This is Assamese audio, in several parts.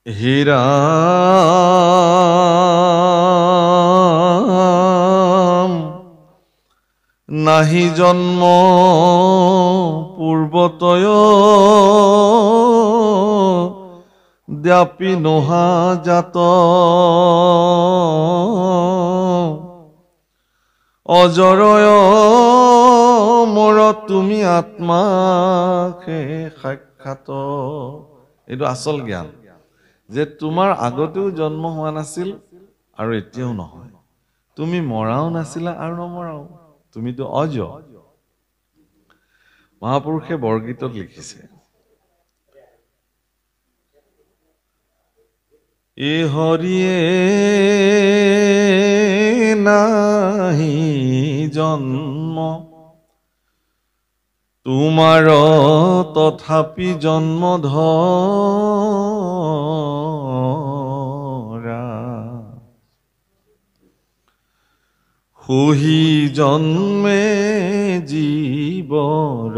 হে ৰাম নাহি জন্ম পূৰ্বতয় দ্যাপি নোহা জাত অজৰয় মোৰ তুমি আত্মাকে সাক্ষাৎ। এইটো আচল জ্ঞান যে তোমাৰ আগতেও জন্ম হোৱা নাছিল আৰু এতিয়াও নহয়, তুমি মৰাও নাছিলা আৰু নমৰাও, তুমিতো অজ। মহাপুৰুষে বৰগীতত লিখিছে, এ হৰিয়ে নাহি জন্ম তোমাৰ তথাপি জন্ম ধৰা, সহি জন্মে জীৱৰ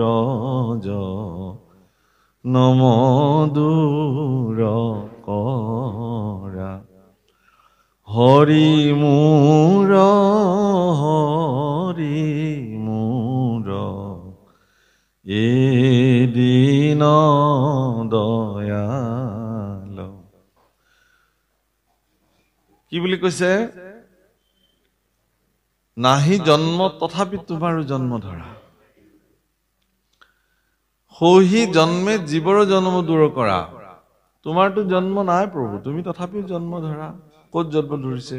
নম দূৰ কৰা, হৰি মোৰ এদিন দয়াল। কি বুলি কৈছে? নাহি জন্ম তথাপি তোমাৰো জন্ম ধৰা, সহি জন্মে জীৱৰ জন্ম দূৰ কৰা। তোমাৰতো জন্ম নাই প্ৰভু, তুমি তথাপিও জন্ম ধৰা। ক'ত জন্ম ধৰিছে?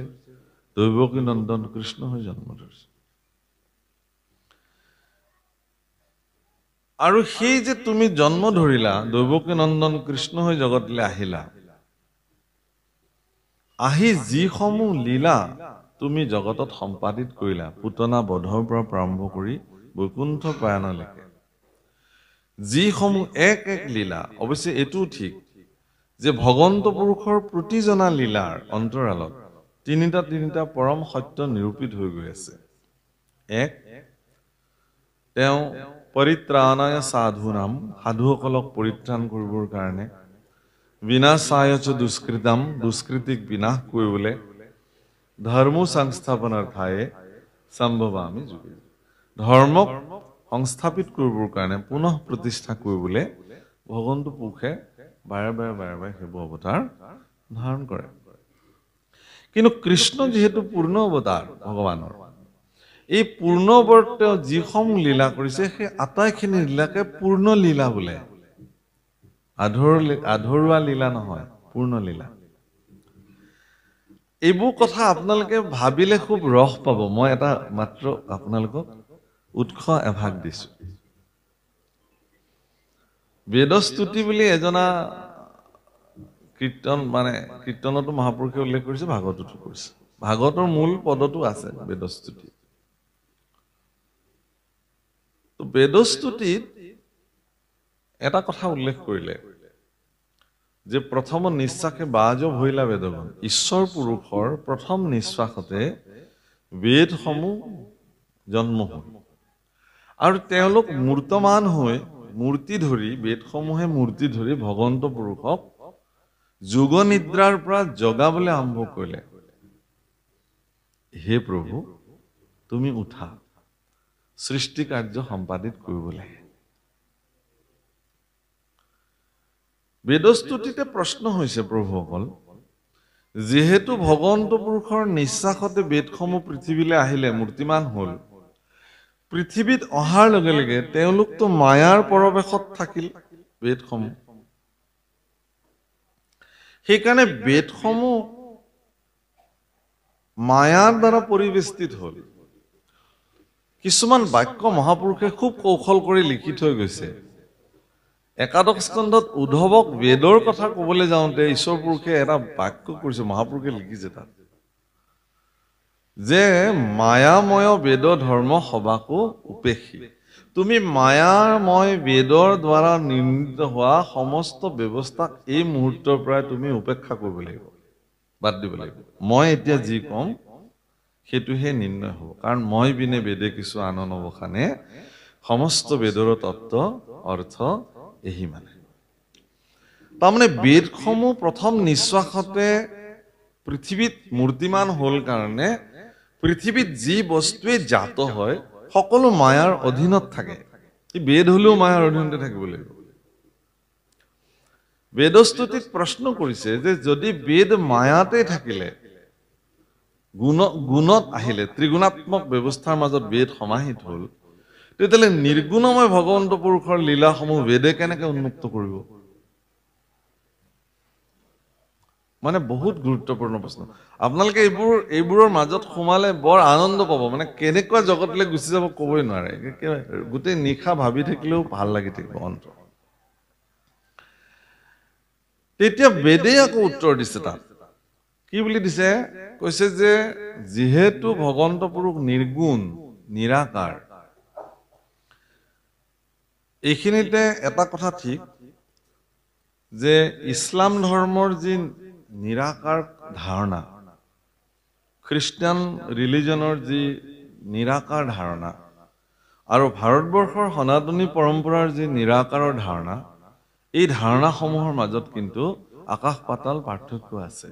দৈৱকী নন্দন কৃষ্ণ হৈ জন্ম ধৰিছে। আৰু সেই যে তুমি জন্ম ধৰিলা, দৈৱকী নন্দন কৃষ্ণ হৈ জগতলৈ আহিলা, আহি যিসমূহ লীলা তুমি জগতত সম্পাদিত কৰিলা, পুতনা বধৰ পৰা প্ৰাৰম্ভ কৰি বৈকুণ্ঠ প্ৰয়াণলৈকে, যিসমূহ এক এক লীলা, অৱশ্যে এইটোও ঠিক যে ভগৱন্ত পুৰুষৰ প্ৰতিজনা লীলাৰ অন্তৰালত তিনিটা তিনিটা পৰম সত্য নিৰূপিত হৈ গৈ আছে। এক, তেওঁ পৰিত্ৰাণায় সাধুনাম, সাধুসকলক পৰিত্ৰাণ কৰিবৰ কাৰণে, বিনাশায় চ দুষ্কৃতাম, দুষ্কৃতিক বিনাশ কৰিবলৈ, ধৰ্ম সংস্থাপনৰ ঠায়ে সম্ভৱামি যুগে, ধৰ্মক সংস্থাপিত কৰিবৰ কাৰণে, পুনঃ প্ৰতিষ্ঠা কৰিবলৈ ভগৱন্ত পুৰুষে বাৰে বাৰে সেইবোৰ অৱতাৰ ধাৰণ কৰে। কিন্তু কৃষ্ণ যিহেতু পূৰ্ণ অৱতাৰ ভগৱানৰ, এই পূৰ্ণ অৱতাৰত তেওঁ যিসমূহ লীলা কৰিছে সেই আটাইখিনি লীলাকে পূৰ্ণ লীলা বোলে। আধৰুৱা লীলা নহয়, পূৰ্ণ লীলা। এইবোৰ কথা আপোনালোকে ভাবিলে খুব ৰস পাব। মই এটা মাত্ৰ আপোনালোকক উৎস এভাগ দিছো। বেদস্তুতি বুলি এজনা কীৰ্তন, মানে কীৰ্তনতো মহাপুৰুষে উল্লেখ কৰিছে, ভাগৱততো কৰিছে। ভাগৱতৰ মূল পদতো আছে বেদস্তুতি। তো বেদস্তুতিত এটা কথা উল্লেখ কৰিলে যে প্ৰথম নিশ্বাসে বাজ ভৈলা বেদগণ, ঈশ্বৰ পুৰুষৰ প্ৰথম নিশ্বাসতে বেদসমূহ জন্ম হ'ল আৰু তেওঁলোক মূৰ্তমান হৈ মূৰ্তি ধৰি, বেদসমূহে মূৰ্তি ধৰি ভগৱন্ত পুৰুষক যোগ নিদ্ৰাৰ পৰা জগাবলৈ আৰম্ভ কৰিলে। হে প্ৰভু, তুমি উঠা, সৃষ্টি কাৰ্য সম্পাদিত কৰিবলৈ। বেদস্তুতিতে প্ৰশ্ন হৈছে, প্ৰভুসকল, যিহেতু ভগৱন্ত পুৰুষৰ নিশ্বাসতে বেদসমূহ পৃথিৱীলৈ আহিলে, মূৰ্তিমান হ'ল, পৃথিৱীত অহাৰ লগে লগে তেওঁলোকতো মায়াৰ পৰৱেশত থাকিল বেদসমূহ। সেইকাৰণে বেদসমূহ মায়াৰ দ্বাৰা পৰিবেষ্টিত হ'ল। কিছুমান বাক্য মহাপুৰুষে খুব কৌশল কৰি লিখি থৈ গৈছে। একাদশ স্কন্ধত উদ্ধৱক বেদৰ কথা ক'বলৈ যাওঁতে ঈশ্বৰ পুৰুষে এটা বাক্য কৰিছে, মহাপুৰুষে লিখিছে তাত, যে মায়াময় বেদ ধৰ্ম সবাকো উপেক্ষী। তুমি মায়াময় বেদৰ দ্বাৰা নিৰ্মিত হোৱা সমস্ত ব্যৱস্থাক এই মুহূৰ্তৰ পৰাই তুমি উপেক্ষা কৰিব লাগিব, বাদ দিব লাগিব। মই এতিয়া যি কম সেইটোহে নিৰ্ণয় হ'ব, কাৰণ মই বিনে বেদে কিছু আন নবখানে, সমস্ত বেদৰ তত্ত্ব অৰ্থ এহি মানে। তাৰমানে বেদসমূহ প্ৰথম নিশ্বাসতে পৃথিৱীত মূৰ্তিমান হ'ল কাৰণে পৃথিৱীত যি বস্তুৱে জাত হয় সকলো মায়াৰ অধীনত থাকে। এই বেদ হলেও মায়াৰ অধীনতে থাকিব লাগিব। বেদস্তুতিত প্ৰশ্ন কৰিছে যে যদি বেদ মায়াতে থাকিলে, গুণত আহিলে, ত্ৰিগুণাত্মক ব্যৱস্থাৰ মাজত বেদ সমাহিত হ'ল, তেতিয়াহ'লে নিৰ্গুণময় ভগৱন্ত পুৰুষৰ লীলাসমূহ বেদে কেনেকে উন্মুক্ত কৰিব? মানে বহুত গুৰুত্বপূৰ্ণ প্ৰশ্ন। আপোনালোকে এইবোৰৰ মাজত সোমালে বৰ আনন্দ পাব। মানে কেনেকুৱা জগতলৈ গুচি যাব ক'বই নোৱাৰে। গোটেই নিশা ভাবি থাকিলেও ভাল লাগি থাকিব অন্তৰ। তেতিয়া বেদে আকৌ উত্তৰ দিছে তাত। কি বুলি দিছে? কৈছে যে যিহেতু ভগৱন্ত পুৰুষ নিৰ্গুণ, নিৰাকাৰ, এইখিনিতে এটা কথা ঠিক যে ইছলাম ধৰ্মৰ যি নিৰাকাৰ ধাৰণা, খ্ৰীষ্টান ৰিলিজনৰ যি নিৰাকাৰ ধাৰণা, আৰু ভাৰতবৰ্ষৰ সনাতনী পৰম্পৰাৰ যি নিৰাকাৰৰ ধাৰণা, এই ধাৰণাসমূহৰ মাজত কিন্তু আকাশ পাতাল পাৰ্থক্য আছে।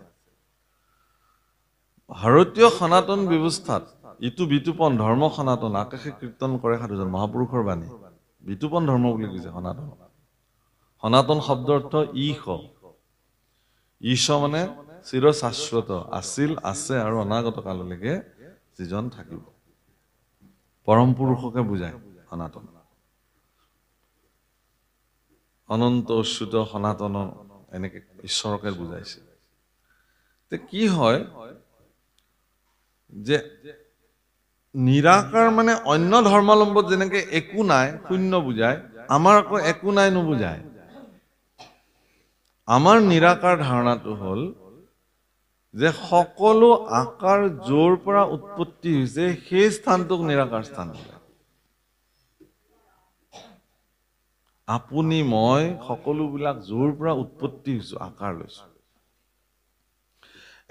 ভাৰতীয় সনাতন ব্যৱস্থাত ইটো বিতুপন ধৰ্ম সনাতন, আকাশে কীৰ্তন কৰে সাধুজন, মহাপুৰুষৰ বাণী বিতুপন ধৰ্ম বুলি কৈছে সনাতন। সনাতন শব্দৰ অৰ্থ ঈশ মানে চিৰ শাশ্বত, আছিল, আছে আৰু অনাগত কাললৈকে যিজন থাকিব। পৰম পুৰুষকে বুজায় সনাতন। অনন্ত অচ্যুত সনাতন এনেকে ঈশ্বৰকে বুজাইছে। কি হয় যে নিৰাকাৰ মানে অন্য ধৰ্মাৱলম্বত যেনেকে একো নাই শূন্য বুজায়, আমাৰ আকৌ একো নাই নুবুজায়। আমাৰ নিৰাকাৰ ধাৰণাটো হ'ল যে সকলো আকাৰ য'ৰ পৰা উৎপত্তি হৈছে সেই স্থানটোক নিৰাকাৰ স্থান বোলে। আপুনি মই সকলোবিলাক য'ৰ পৰা উৎপত্তি হৈছো আকাৰ লৈছো।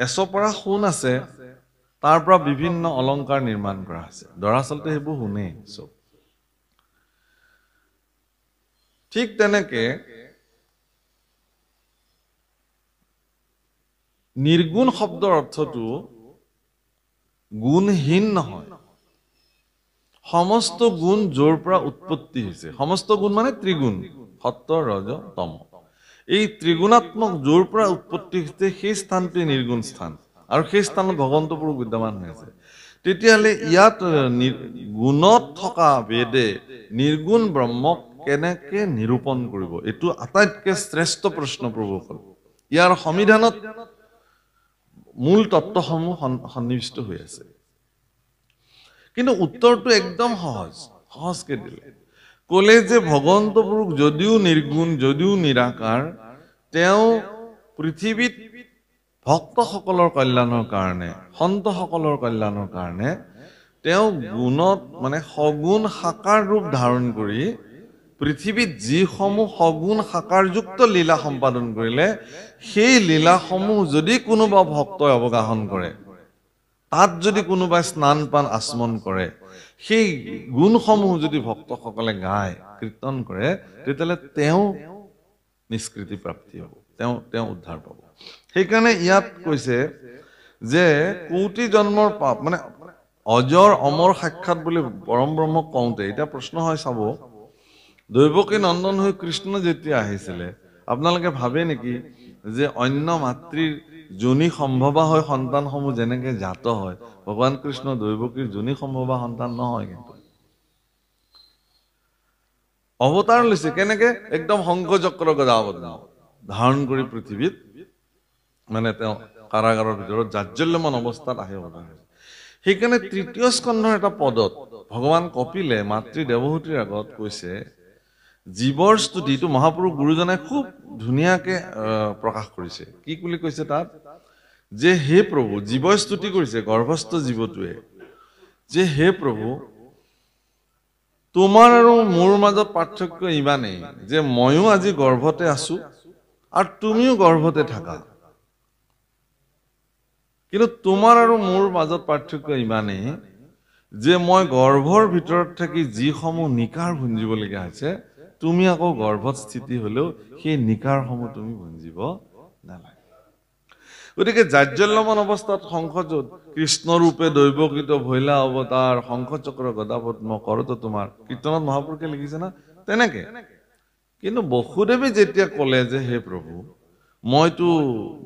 এচপৰা সোণ আছে, তাৰ পৰা বিভিন্ন অলংকাৰ নিৰ্মাণ কৰা হৈছে। দৰাচলতে সেইবোৰ সোণেই চব। ঠিক তেনেকে নিৰ্গুণ শব্দৰ অৰ্থটো গুণহীন নহয়। সমস্ত গুণ য'ৰ পৰা উৎপত্তি হৈছে, সমস্ত গুণ মানে ত্ৰিগুণ, সত্য, ৰজ, তম, এই ত্ৰিগুণাত্মক য'ৰ পৰা উৎপত্তি হৈছে সেই স্থানটোৱে নিৰ্গুণ স্থান, আৰু সেই স্থানত ভগৱন্ত পুৰুষ বিদ্যমান হৈ আছে। তেতিয়াহ'লে ইয়াত গুণত থকা বেদে নিৰ্গুণ ব্ৰহ্মক কেনেকে নিৰূপণ কৰিব? এইটো আটাইতকৈ শ্ৰেষ্ঠ প্ৰশ্ন প্ৰভুসকল। ইয়াৰ সংবিধানত মূল তত্ত্বসমূহ সন্নিৱিষ্ট হৈ আছে। কিন্তু উত্তৰটো একদম সহজকে দিলে। ক'লে যে ভগৱন্ত পুৰুষ যদিও নিৰ্গুণ, যদিও নিৰাকাৰ, তেওঁ পৃথিৱীত ভক্তসকলৰ কল্যাণৰ কাৰণে, সন্তসকলৰ কল্যাণৰ কাৰণে তেওঁ গুণত মানে সগুণ সাকাৰ ৰূপ ধাৰণ কৰি পৃথিৱীত যিসমূহ সগুণ সাকাৰযুক্ত লীলা সম্পাদন কৰিলে, সেই লীলাসমূহ যদি কোনোবা ভক্তই অৱগাহন কৰে, তাত যদি কোনোবাই স্নান পান আচমন কৰে, সেই গুণসমূহ যদি ভক্তসকলে গায়, কীৰ্তন কৰে, তেতিয়াহ'লে তেওঁ নিষ্কৃতি প্ৰাপ্তি হ'ব, তেওঁ উদ্ধাৰ পাব। সেইকাৰণে ইয়াত কৈছে যে কোটি জন্মৰ পাপ, মানে অজৰ অমৰ সাক্ষাৎ বুলি পৰম ব্ৰহ্মক কওঁতে এতিয়া প্ৰশ্ন হয়, চাব, দৈৱকী নন্দন হৈ কৃষ্ণ যেতিয়া আহিছিলে, আপোনালোকে ভাবে নেকি যে অন্য মাতৃৰ যোনি সম্ভৱা হৈ সন্তানসমূহ যেনেকে জাত হয়, ভগৱান কৃষ্ণ দৈৱকীৰ যোনি সম্ভৱা সন্তান নহয়। কিন্তু অৱতাৰ লৈছে কেনেকে? একদম শংখচক্ৰ গদাপদ্ম ধাৰণ কৰি পৃথিৱীত, মানে তেওঁ কাৰাগাৰৰ ভিতৰত জাজ্জল্যমান অৱস্থাত আহি অৱতাৰ হৈছে। সেইকাৰণে তৃতীয় স্কন্ধৰ এটা পদত ভগৱান কপিলে মাতৃ দেৱহূতিৰ আগত কৈছে, জীৱৰ স্তুতিটো মহাপুৰুষ গুৰুজনাই খুব ধুনীয়াকে প্ৰকাশ কৰিছে। কি বুলি কৈছে তাত? যে হে প্ৰভু, জীৱই স্তুতি কৰিছে, গৰ্ভস্থ জীৱটোৱে, যে হে প্ৰভু, তোমাৰ আৰু মোৰ মাজত পাৰ্থক্য ইমানেই যে ময়ো আজি গৰ্ভতে আছো আৰু তুমিও গৰ্ভতে থাকা, কিন্তু তোমাৰ আৰু মোৰ মাজত পাৰ্থক্য ইমানেই যে মই গৰ্ভৰ ভিতৰত থাকি যিসমূহ নিকাৰ ভুঞ্জিবলগীয়া হৈছে, তুমি আকৌ গৰ্ভত স্থিতি হলেও সেই নিকাৰসমূহ তুমি ভুঞ্জিব নালাগে গতিকে জাজ্জল্যমান অৱস্থাত শংখযোত কৃষ্ণৰূপে দৈৱকৃত ভৈলা অৱতাৰ শংখচক্ৰ গদাপদ্ম কৰত তোমাৰ কীৰ্তনত মহাপুৰুষে লিখিছে না তেনেকে কিন্তু বসুদেৱে যেতিয়া ক'লে যে হে প্ৰভু মইতো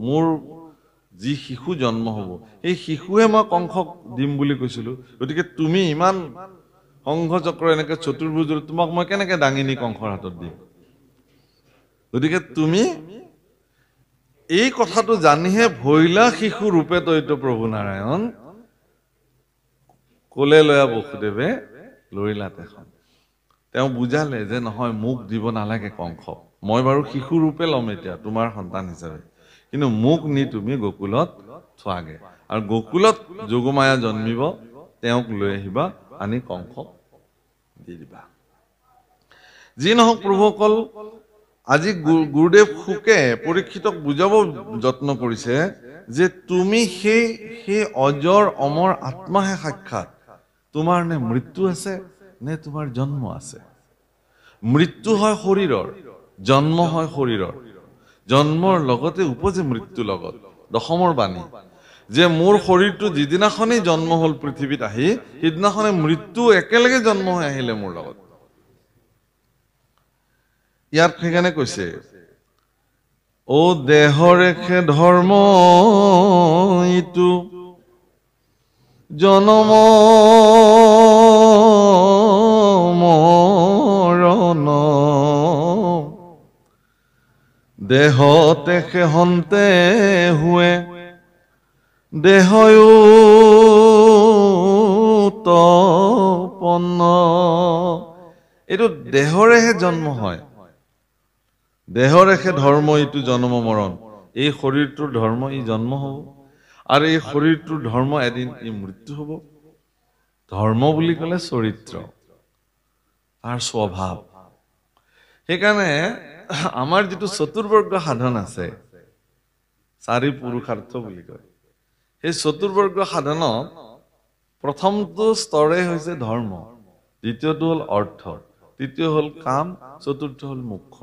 মোৰ যি শিশু জন্ম হ'ব এই শিশুৱে মই কংসক দিম বুলি কৈছিলো গতিকে তুমি ইমান শংখচক্ৰ এনেকে চতুৰ্ভুজৰ তোমাক মই কেনেকে দাঙিনি কংসৰ হাতত দিম গতিকে তুমি এই কথাটো জানিহে ভৈলা শিশু ৰূপে তৈত প্ৰভু নাৰায়ণ কোলে লয়া বসুদেৱে লৰিলা তেখন তেওঁ বুজালে যে নহয় মোক দিব নালাগে কংস মই বাৰু শিশু ৰূপে ল'ম এতিয়া তোমাৰ সন্তান হিচাপে কিন্তু মোক নি তুমি গকুলত থোৱাগে আৰু গকুলত যোগমায়া জন্মিব তেওঁক লৈ আহিবা আনি কংসক দি দিবা যি নহওক প্ৰভুসকল আজি গুৰুদেৱ শুকে পৰীক্ষিতক বুজাব যত্ন কৰিছে যে তুমি সেই অজৰ অমৰ আত্মাহে সাক্ষাৎ তোমাৰ নে মৃত্যু আছে নে তোমাৰ জন্ম আছে মৃত্যু হয় শৰীৰৰ জন্ম হয় শৰীৰৰ জন্মৰ লগতে উপজে মৃত্যু লগত দশমৰ বাণী যে মোৰ শৰীৰটো যিদিনাখনেই জন্ম হল পৃথিৱীত আহি সিদিনাখনে মৃত্যু একেলগে জন্ম হৈ আহিলে মোৰ লগত ইয়াত সেইকাৰণে কৈছে ও দেহৰেখে ধৰ্ম ইটো জনম মৰণ দেহতে সেহন্তে হুৱে দেহয়ুতপন্ন এইটো দেহৰেহে জন্ম হয় দেহৰেখে ধৰ্ম ইটো জন্ম মৰণ এই শৰীৰটোৰ ধৰ্ম ই জন্ম হ'ব আৰু এই শৰীৰটোৰ ধৰ্ম এদিন ই মৃত্যু হ'ব ধৰ্ম বুলি ক'লে চৰিত্ৰ তাৰ স্বভাৱ সেইকাৰণে আমাৰ যিটো চতুৰ্বৰ্গ সাধন আছে চাৰি পুৰুষাৰ্থ বুলি কয় সেই চতুৰ্বৰ্গ সাধনত প্ৰথমটো স্তৰে হৈছে ধৰ্ম দ্বিতীয়টো হ'ল অৰ্থ তৃতীয় হ'ল কাম চতুৰ্থ হ'ল মোক্ষ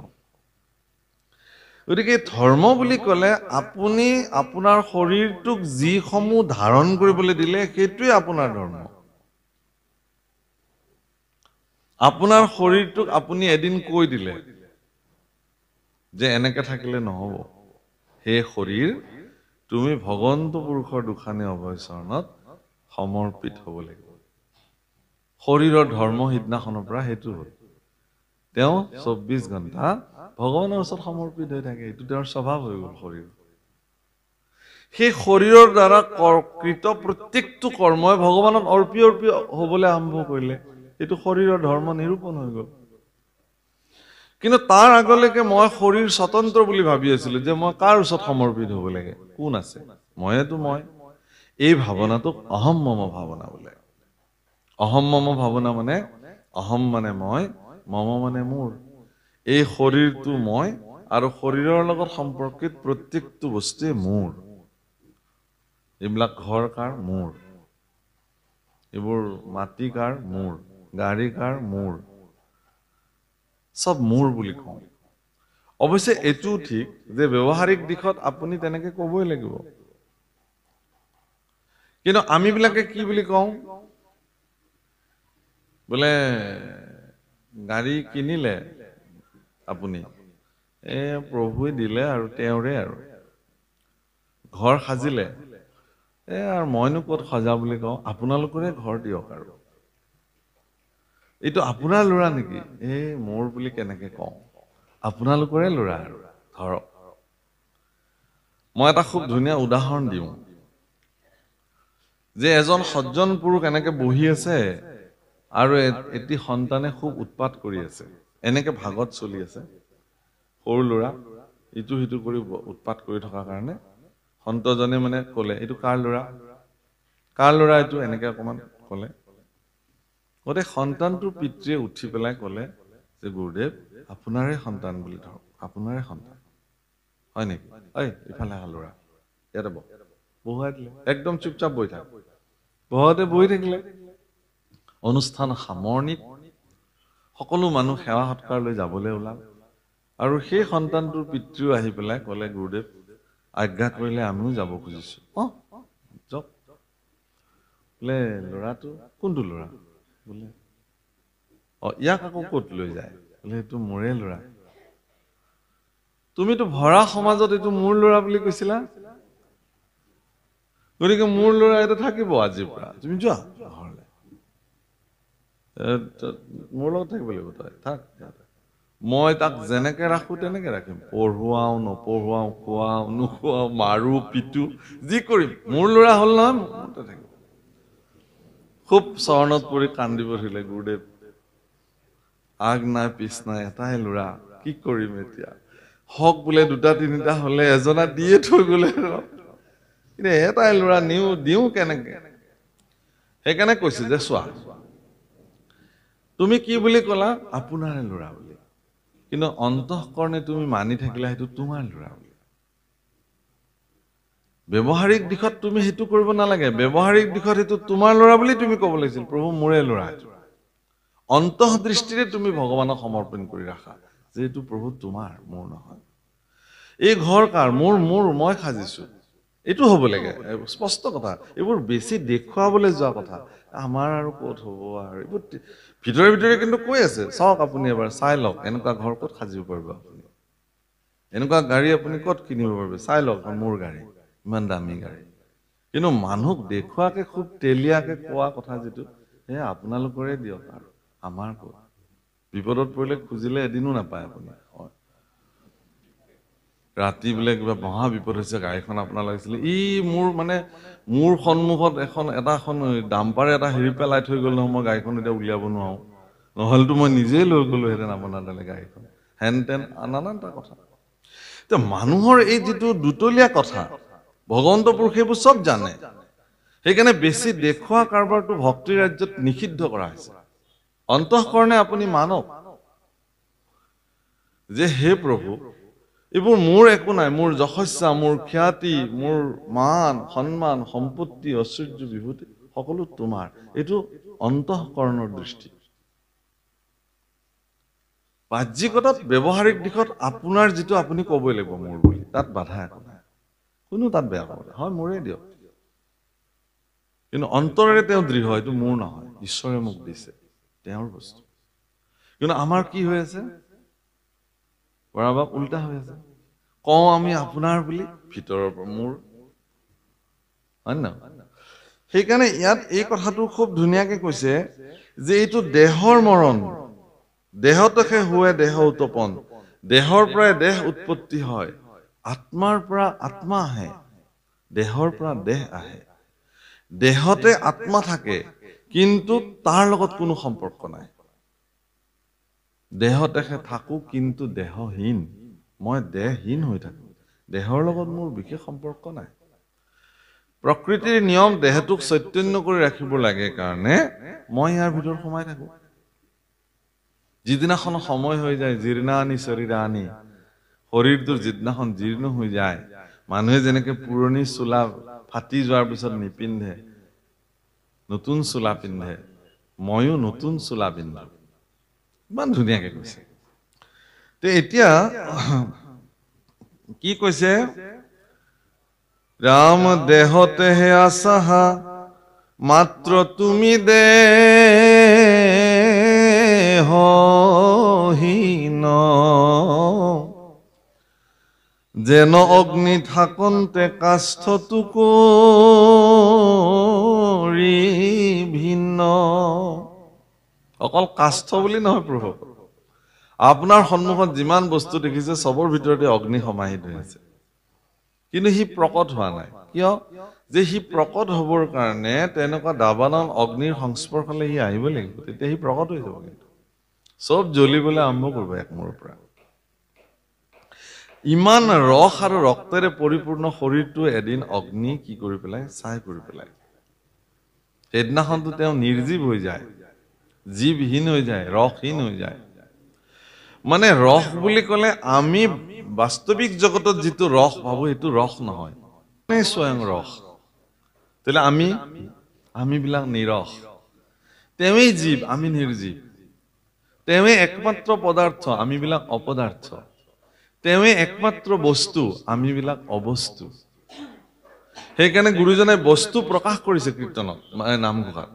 গতিকে ধৰ্ম বুলি ক'লে আপুনি আপোনাৰ শৰীৰটোক যিসমূহ ধাৰণ কৰিবলৈ দিলে সেইটোৱে আপোনাৰ ধৰ্ম আপোনাৰ শৰীৰটোক আপুনি এদিন কৈ দিলে যে এনেকে থাকিলে নহব হে শৰীৰ তুমি ভগৱন্ত পুৰুষৰ দুখানে অভয় চৰণত সমৰ্পিত হ'ব লাগিব শৰীৰৰ ধৰ্ম সিদিনাখনৰ পৰা সেইটো হ'ল তেওঁ 24 ঘণ্টা ভগৱানৰ ওচৰত সমৰ্পিত হৈ থাকে এইটো তেওঁৰ স্বভাৱ হৈ গ'ল শৰীৰ সেই শৰীৰৰ দ্বাৰা কৃত প্ৰত্যেকটো কৰ্মই ভগৱানত অৰ্পি হ'বলৈ আৰম্ভ কৰিলে এইটো শৰীৰৰ ধৰ্ম নিৰূপণ হৈ গ'ল কিন্তু তাৰ আগলৈকে মই শৰীৰ স্বতন্ত্ৰ বুলি ভাবি আছিলো যে মই কাৰ ওচৰত সমৰ্পিত হ'ব লাগে কোন আছে মইতো মই এই ভাৱনাটোক অহম মম ভাৱনা বোলে অহম মম ভাৱনা মানে অহম মানে মই মম মানে মোৰ এই শৰীৰটো মই আৰু শৰীৰৰ লগত সম্পৰ্কিত প্ৰত্যেকটো বস্তুৱে মোৰ এইবিলাক ঘৰ কাৰ মোৰ এইবোৰ মাটি কাৰ মোৰ গাড়ী কাৰ মোৰ সব মোৰ বুলি কওঁ অৱশ্যে এইটোও ঠিক যে ব্যৱহাৰিক দিশত আপুনি তেনেকে ক'বই লাগিব কিন্তু আমি বিলাকে কি বুলি কওঁ বোলে গাড়ী কিনিলে আপুনি প্ৰভুৱে দিলে আৰু তেওঁৰে আৰু ঘৰ সাজিলে আৰু মইনো ক'ত সজা বুলি কওঁ আপোনালোকৰে ঘৰ দিয়ক আৰু এইটো আপোনাৰ ল'ৰা নেকি মোৰ বুলি কেনেকে কওঁ আপোনালোকৰে ল'ৰা আৰু ধৰক মই এটা খুব ধুনীয়া উদাহৰণ দিওঁ যে এজন সজ্জন পুৰুষ এনেকে বহি আছে আৰু এটি সন্তানে খুব উৎপাত কৰি আছে এনেকে ভাগত চলি আছে সৰু ল'ৰা ইটো সিটো কৰি উৎপাত কৰি থকাৰ কাৰণে সন্তজনে মানে ক'লে এইটো কাৰ ল'ৰা এইটো এনেকে অকমান ক'লে গোটেই সন্তানটোৰ পিতৃয়ে উঠি পেলাই ক'লে যে গুৰুদেৱ আপোনাৰে সন্তান বুলি ধৰক আপোনাৰে সন্তান হয় নেকি ইফালে আহা ল'ৰা ইয়াতে বহুৱাই দিলে একদম চুপচাপ বহি থাক বহতে বহি থাকিলে অনুষ্ঠান সামৰণিত সকলো মানুহ সেৱা সৎকাৰলৈ যাবলৈ ওলাল আৰু সেই সন্তানটোৰ পিতৃও আহি পেলাই ক'লে গুৰুদেৱ আজ্ঞা কৰিলে আমিও যাব খুজিছো যাওক বোলে ল'ৰাটো কোনটো ল'ৰা বোলে ইয়াক আকৌ ক'ত লৈ যায় বোলে এইটো মোৰে ল'ৰা তুমিতো ভৰা সমাজত এইটো মোৰ ল'ৰা বুলি কৈছিলা গতিকে মোৰ ল'ৰা এটা থাকিব আজিৰ পৰা তুমি যোৱা ঘৰলৈ মোৰ লগত থাকিব লাগিব তই থাক মই তাক যেনেকে ৰাখো তেনেকে ৰাখিম পঢ়ুৱাও নপঢ়ুৱাও খুৱাও নোখোৱাও মাৰো পিটো যি কৰিম মোৰ ল'ৰা হ'ল নহয় মতে থাকিব খুব চৰণত পৰি কান্দিব ধৰিলে গুৰুদেৱ আগ নাই পিছ নাই এটাই ল'ৰা কি কৰিম এতিয়া হক বোলে দুটা তিনিটা হলে এজনা দিয়ে থৈ গ'লে কিন্তু এটাই ল'ৰা দিওঁ কেনেকে সেইকাৰণে কৈছে যে চোৱা তুমি কি বুলি ক'লা আপোনাৰে ল'ৰা বুলি কিন্তু অন্তঃকৰণে তুমি মানি থাকিলা সেইটো তোমাৰ ল'ৰা বুলি ব্যৱহাৰিক দিশত তুমি সেইটো কৰিব নালাগে ব্যৱহাৰিক দিশত সেইটো তোমাৰ ল'ৰা বুলি তুমি ক'ব লাগিছিল প্ৰভু মোৰে ল'ৰা অন্তঃদৃষ্টিৰে তুমি ভগৱানক সমৰ্পণ কৰি ৰাখা যে এইটো প্ৰভু তোমাৰ মোৰ নহয় এই ঘৰ কাৰ মোৰ মই সাজিছো এইটো হ'ব লাগে স্পষ্ট কথা এইবোৰ বেছি দেখুৱাবলৈ যোৱা কথা আমাৰ আৰু ক'ত হ'ব আৰু এইবোৰ ভিতৰে ভিতৰে কিন্তু কৈ আছে চাওক আপুনি এবাৰ চাই লওক এনেকুৱা ঘৰ ক'ত সাজিব পাৰিব আপুনি এনেকুৱা গাড়ী আপুনি ক'ত কিনিব পাৰিব চাই লওক মোৰ গাড়ী ইমান দামী গাড়ী কিন্তু মানুহক দেখুৱাকে খুব তেলিয়াকে কোৱা কথা যিটো হে আপোনালোকৰে দিয়ক আৰু আমাৰ ক'ত বিপদত পৰিলে খুজিলে এদিনো নাপায় আপুনি ৰাতি বোলে কিবা মহা বিপদ হৈছে গাড়ীখন আপোনাৰ লাগিছিলে মোৰ সন্মুখত এখন ডাম্পাৰে এটা হেৰি পেলাই থৈ গ'ল নহয় মই গাড়ীখন এতিয়া উলিয়াব নোৱাৰো নহ'লেতো মই নিজেই লৈ গ'লোহেঁতেন আপোনাৰ তালৈ গাড়ীখন হেন তেন নানানটা কথা মানুহৰ এই যিটো দুতলীয়া কথা ভগৱন্ত পুৰুষে এইবোৰ চব জানে সেইকাৰণে বেছি দেখুওৱা কাৰবাৰটো ভক্তিৰ ৰাজ্যত নিষিদ্ধ কৰা হৈছে অন্তঃকৰণে আপুনি মানক যে হে প্ৰভু এইবোৰ মোৰ একো নাই মোৰ যশস্যা মোৰ খ্যাতি মোৰ মান সন্মান সম্পত্তি ঐশ্বৰ্য বিভূতি সকলো তোমাৰ এইটো অন্তঃকৰণৰ দৃষ্টি বাহ্যিকতাত ব্যৱহাৰিক দিশত আপোনাৰ যিটো আপুনি ক'বই লাগিব মোৰ বুলি তাত বাধা একো নাই কোনো তাত বেয়া পাব হয় মোৰে দিয়ক কিন্তু অন্তৰেৰে তেওঁ দৃঢ় এইটো মোৰ নহয় ঈশ্বৰে মোক দিছে তেওঁৰ বস্তু কিন্তু আমাৰ কি হৈ আছে বৰাবক উল্টা হৈ আছে কওঁ আমি আপোনাৰ বুলি ভিতৰৰ পৰা মোৰ হয় না সেইকাৰণে ইয়াত এই কথাটো খুব ধুনীয়াকে কৈছে যে এইটো দেহৰ মৰণ দেহতকে হুৱে দেহ উত্তপন দেহৰ পৰাই দেহ উৎপত্তি হয় আত্মাৰ পৰা আত্মা আহে দেহৰ পৰা দেহ আহে দেহতে আত্মা থাকে কিন্তু তাৰ লগত কোনো সম্পৰ্ক নাই দেহতে থাকো কিন্তু দেহহীন মই দেহহীন হৈ থাকো দেহৰ লগত মোৰ বিশেষ সম্পৰ্ক নাই প্ৰকৃতিৰ নিয়ম দেহটোক চৈতন্য কৰি ৰাখিব লাগে কাৰণে মই ইয়াৰ ভিতৰত সোমাই থাকো যিদিনাখন সময় হৈ যায় জীৰ্ণানি শৰীৰানি শৰীৰটোৰ যিদিনাখন জীৰ্ণ হৈ যায় মানুহে যেনেকে পুৰণি চোলা ফাটি যোৱাৰ পিছত নিপিন্ধে নতুন চোলা পিন্ধে ময়ো নতুন চোলা পিন্ধো ইমান ধুনীয়াকে কৈছে তে এতিয়া কি কৈছে ৰাম দেহতে হে আসাহা মাত্ৰ তুমি দেহহীন যেন অগ্নি থাকন্তে কাষ্ঠটো কৰি ভিন্ন অকল কাষ্ঠ বুলি নহয় প্ৰভু আপোনাৰ সন্মুখত যিমান বস্তু দেখিছে সবৰ ভিতৰতে অগ্নি সমাহিত হৈ আছে কিন্তু সি প্ৰকট হোৱা নাই কিয় যে সি প্ৰকট হ'বৰ কাৰণে তেনেকুৱা দাবানল অগ্নিৰ সংস্পৰ্শলৈ সি আহিব লাগিব তেতিয়া সি প্ৰকট হৈ যাব কিন্তু সব জ্বলিবলৈ আৰম্ভ কৰিব একমূৰৰ পৰা ইমান ৰস আৰু ৰক্তেৰে পৰিপূৰ্ণ শৰীৰটো এদিন অগ্নি কি কৰি পেলাই ছাই কৰি পেলাই সেইদিনাখনতো তেওঁ নিৰ্জীৱ হৈ যায় জীৱহীন হৈ যায় ৰসহীন হৈ যায় মানে ৰস বুলি ক'লে আমি বাস্তৱিক জগতত যিটো ৰস ভাবো সেইটো ৰস নহয় স্বয়ং ৰস তেলে আমি বিলাক নিৰস তেৱেই জীৱ আমি নিৰ্জীৱ তেওঁৱে একমাত্ৰ পদাৰ্থ, আমিবিলাক অপদাৰ্থ। তেওঁৱে একমাত্ৰ বস্তু, আমিবিলাক অবস্তু। সেইকাৰণে গুৰুজনাই বস্তু প্ৰকাশ কৰিছে কীৰ্তনত, মানে নামঘোষাত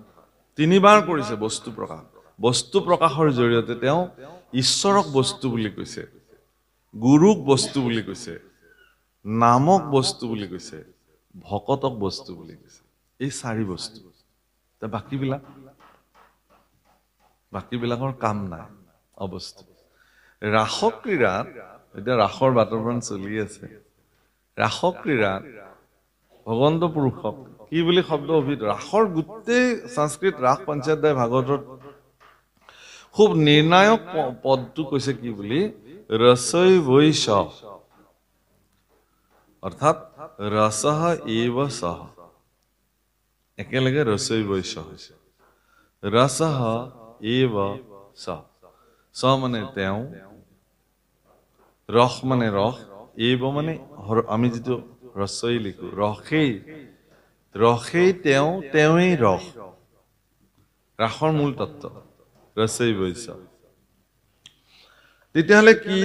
3 বাৰ কৰিছে বস্তু প্ৰকাশ। বস্তু প্ৰকাশৰ জৰিয়তে তেওঁ ঈশ্বৰক বস্তু বুলি কৈছে, গুৰুক বস্তু বুলি কৈছে, নামক বস্তু বুলি কৈছে, ভকতক বস্তু বুলি কৈছে। এই 4 বস্তু। বাকীবিলাকৰ কাম নাই, অবস্তু। ৰাসক ক্ৰীড়াত, এতিয়া ৰাসৰ বাতাবৰণ চলি আছে, ৰাসক ক্ৰীড়াত ভগৱন্ত পুৰুষক কি বুলি শব্দ অভিহিত, ৰাসৰ গোটেই সংস্কৃত ৰাস পঞ্চায়ত ভাগৱতত খুব নিৰ্ণায়ক পদটো কৈছে কি বুলি, ৰসৈ বৈশ, অৰ্থাৎ ৰসহ এব সহ, একেলগে ৰসৈ বৈশ হৈছে। ৰসহ এব সহ, স মানে তেওঁ, ৰস মানে ৰস, এব মানে আমি যিটো ৰসৈ লিখো, ৰসেই তেওঁ, তেওঁৱেই ৰস। ৰাসৰ মূল তত্ত্ব ৰসৈ বৈশ। তেতিয়াহ'লে কি,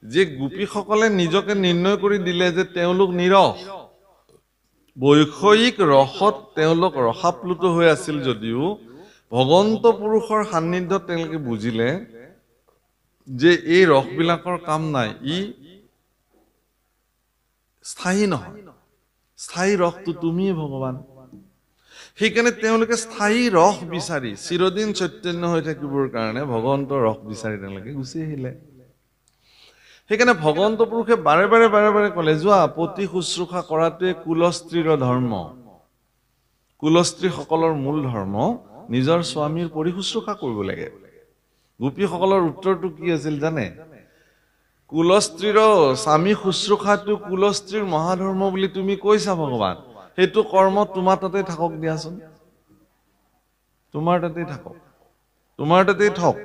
যে গোপীসকলে নিজকে নিৰ্ণয় কৰি দিলে যে তেওঁলোক নিৰস, বৈষয়িক ৰসত তেওঁলোক ৰসাপ্লুত হৈ আছিল যদিও ভগৱন্ত পুৰুষৰ সান্নিধ্যত তেওঁলোকে বুজিলে যে এই ৰসবিলাকৰ কাম নাই, ই স্থায়ী নহয়, স্থায়ী ৰসটো তুমিয়ে ভগৱান। সেইকাৰণে তেওঁলোকে স্থায়ী ৰস বিচাৰি চিৰদিন চৈতন্য হৈ থাকিবৰ কাৰণে ভগৱন্তৰ ৰস বিচাৰি তেওঁলোকে গুচি আহিলে। সেইকাৰণে ভগৱন্ত পুৰুষে বাৰে বাৰে ক'লে, যোৱা পতি শুশ্ৰূষা কৰাটোৱে কুলস্ত্ৰীৰ ধৰ্ম। কুলস্ত্ৰীসকলৰ মূল ধৰ্ম নিজৰ স্বামীৰ পৰিশুশ্ৰূষা কৰিব লাগে। গোপীসকলৰ উত্তৰটো কি আছিল জানে? কুলস্ত্ৰীৰ স্বামী শুশ্ৰূষাটো কুলস্ত্ৰীৰ মহাধৰ্ম বুলি তুমি কৈছা ভগৱান, সেইটো কৰ্ম তোমাৰ তাতে থাকক দিয়াচোন, তোমাৰ তাতেই থাকক, তোমাৰ তাতেই থক।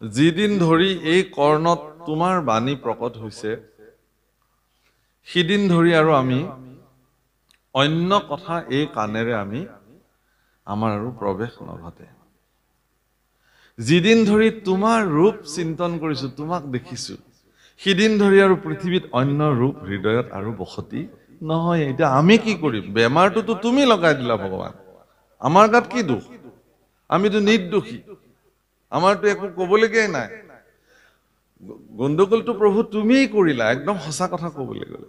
যিদিন ধৰি এই কৰ্ণত তোমাৰ বাণী প্ৰকট হৈছে, সিদিন ধৰি আৰু আমি অন্য কথা এই কাণেৰে আমাৰ আৰু প্ৰৱেশ নঘটে। যিদিন ধৰি তোমাৰ ৰূপ চিন্তন কৰিছো, তোমাক দেখিছো, সিদিন ধৰি আৰু পৃথিৱীত অন্য ৰূপ হৃদয়ত আৰু বসতি নহয়। এতিয়া আমি কি কৰিম? বেমাৰটোতো তুমি লগাই দিলা ভগৱান, আমাৰ গাত কি দোষ? আমিতো নিৰ্দোষী, আমাৰতো একো কবলগীয়াই নাই। গণ্ডগোলটো প্ৰভু তুমিয়েই কৰিলা, একদম সঁচা কথা কবলৈ গ'লে।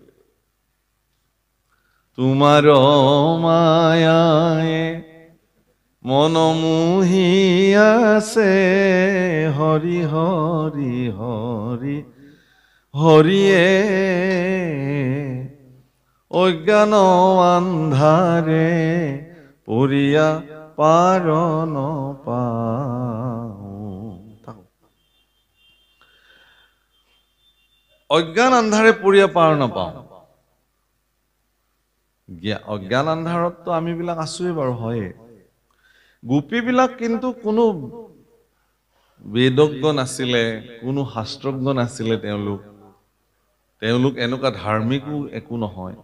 তোমাৰ মায়ায়ে মন মোহি আছে, হৰি হৰি হৰি হৰিয়ে অজ্ঞান আন্ধাৰে পৰিয়া পাৰ নপাওঁ। অজ্ঞান আন্ধাৰে পৰিয়া পাৰ নাপাওঁ। অজ্ঞান আন্ধাৰততো আমিবিলাক আছোৱেই বাৰু, হয়ে। গোপীবিলাক কিন্তু কোনো বেদজ্ঞ নাছিলে, কোনো শাস্ত্ৰজ্ঞ নাছিলে। তেওঁলোক এনেকুৱা ধাৰ্মিকো একো নহয়।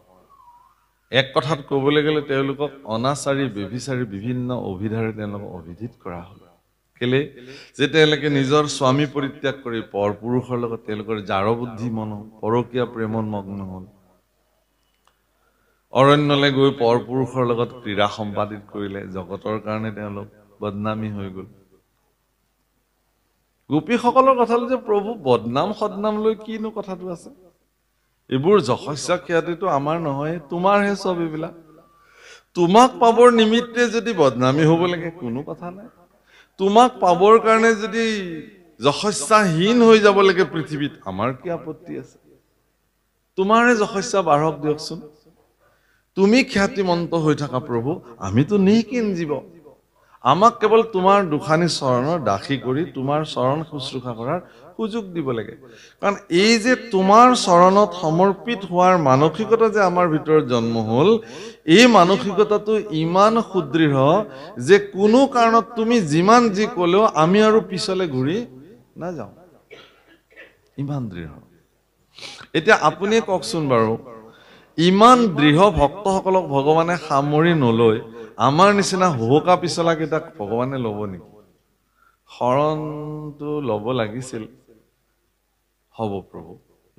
এক কথাত ক'বলৈ গ'লে তেওঁলোকক অনাচাৰী, ব্যভিচাৰী বিভিন্ন অভিধাৰে তেওঁলোকক অভিহিত কৰা হ'ল। কেলে? যে তেওঁলোকে নিজৰ স্বামী পৰিত্যাগ কৰি পৰ পুৰুষৰ লগত তেওঁলোকৰ জাৰ বুদ্ধি মন, পৰকীয়া প্ৰেমত মগ্ন হ'ল। অৰণ্যলৈ গৈ পৰ পুৰুষৰ লগত ক্ৰীড়া সম্পাদিত কৰিলে, জগতৰ কাৰণে তেওঁলোক বদনামী হৈ গ'ল। গোপীসকলৰ কথালৈ যে প্ৰভু বদনাম সদনাম লৈ কিনো কথাটো আছে? এইবোৰ যশস্যা খ্যাতিটো আমাৰ নহয়, তোমাৰহে চব এইবিলাক। তোমাক পাবৰ নিমিত্তে যদি বদনামী হ'ব লাগে, কোনো কথা নাই। তোমাক পাবৰ কাৰণে যদি যশস্যাহীন হৈ যাব লাগে পৃথিৱীত, আমাৰ কি আপত্তি আছে? তোমাৰে যশস্যা বাঢ়ক দিয়কচোন, তুমি খ্যাতিমন্ত হৈ থাকা প্ৰভু, আমিতো নিকিন জীৱ। আমাক কেৱল তোমাৰ দুখানি চৰণৰ দাসী কৰি তোমাৰ চৰণ শুশ্ৰূষা কৰাৰ সুযোগ দিব লাগে। কাৰণ এই যে তোমাৰ চৰণত সমৰ্পিত হোৱাৰ মানসিকতা যে আমাৰ ভিতৰত জন্ম হ'ল, এই মানসিকতাটো ইমান সুদৃঢ় যে কোনো কাৰণত তুমি যিমান যি ক'লেও আমি আৰু পিছলৈ ঘূৰি নাযাওঁ, ইমান দৃঢ়। এতিয়া আপুনি কওকচোন বাৰু, ইমান দৃঢ় ভক্তসকলক ভগৱানে সামৰি নলৈ আমাৰ নিচিনা হুহকা পিছলা কেইটাক ভগৱানে ল'ব নেকি? শৰণটো ল'ব লাগিছিল। হ'ব প্ৰভু,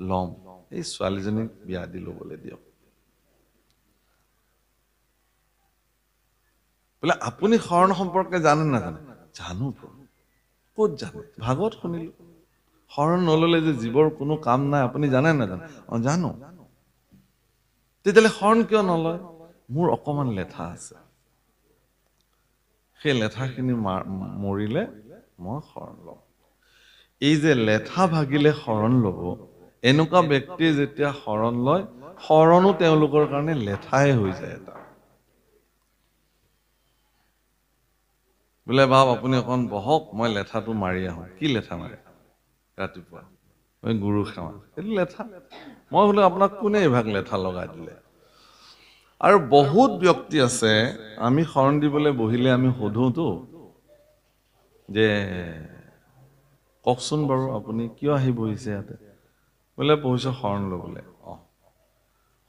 ল'ম। এই ছোৱালীজনীক বিয়া দি ল'বলৈ দিয়ক। বোলে আপুনি শৰণ সম্পৰ্কে জানে নাজানে? জানো প্ৰভু। ক'ত জানে? ভাগৱত শুনিলো। শৰণ নল'লে যে জীৱৰ কোনো কাম নাই আপুনি জানে নাজানে? জানো। তেতিয়াহ'লে শৰণ কিয় নলয়? মোৰ অকমান লেঠা আছে, সেই লেঠাখিনি মৰিলে মই শৰণ ল'ম। এই যে লেঠা ভাগিলে শৰণ ল'ব, এনেকুৱা ব্যক্তিয়ে যেতিয়া শৰণ লয়, শৰণো তেওঁলোকৰ কাৰণে লেঠাই হৈ যায় এটা। বোলে বাপ আপুনি অকণ বহক, মই লেঠাটো মাৰি আহোঁ। কি লেঠা মাৰে? ৰাতিপুৱা গুৰু সেৱা, সেইটো লেঠা। মই বোলো আপোনাক কোনে এইভাগ লেঠা লগাই দিলে? আৰু বহুত ব্যক্তি আছে, আমি শৰণ দিবলৈ বহিলে আমি সোধোতো যে কওকচোন বাৰু আপুনি কিয় আহি বহিছে ইয়াতে? বোলে বহিছে শৰণ ল'বলৈ।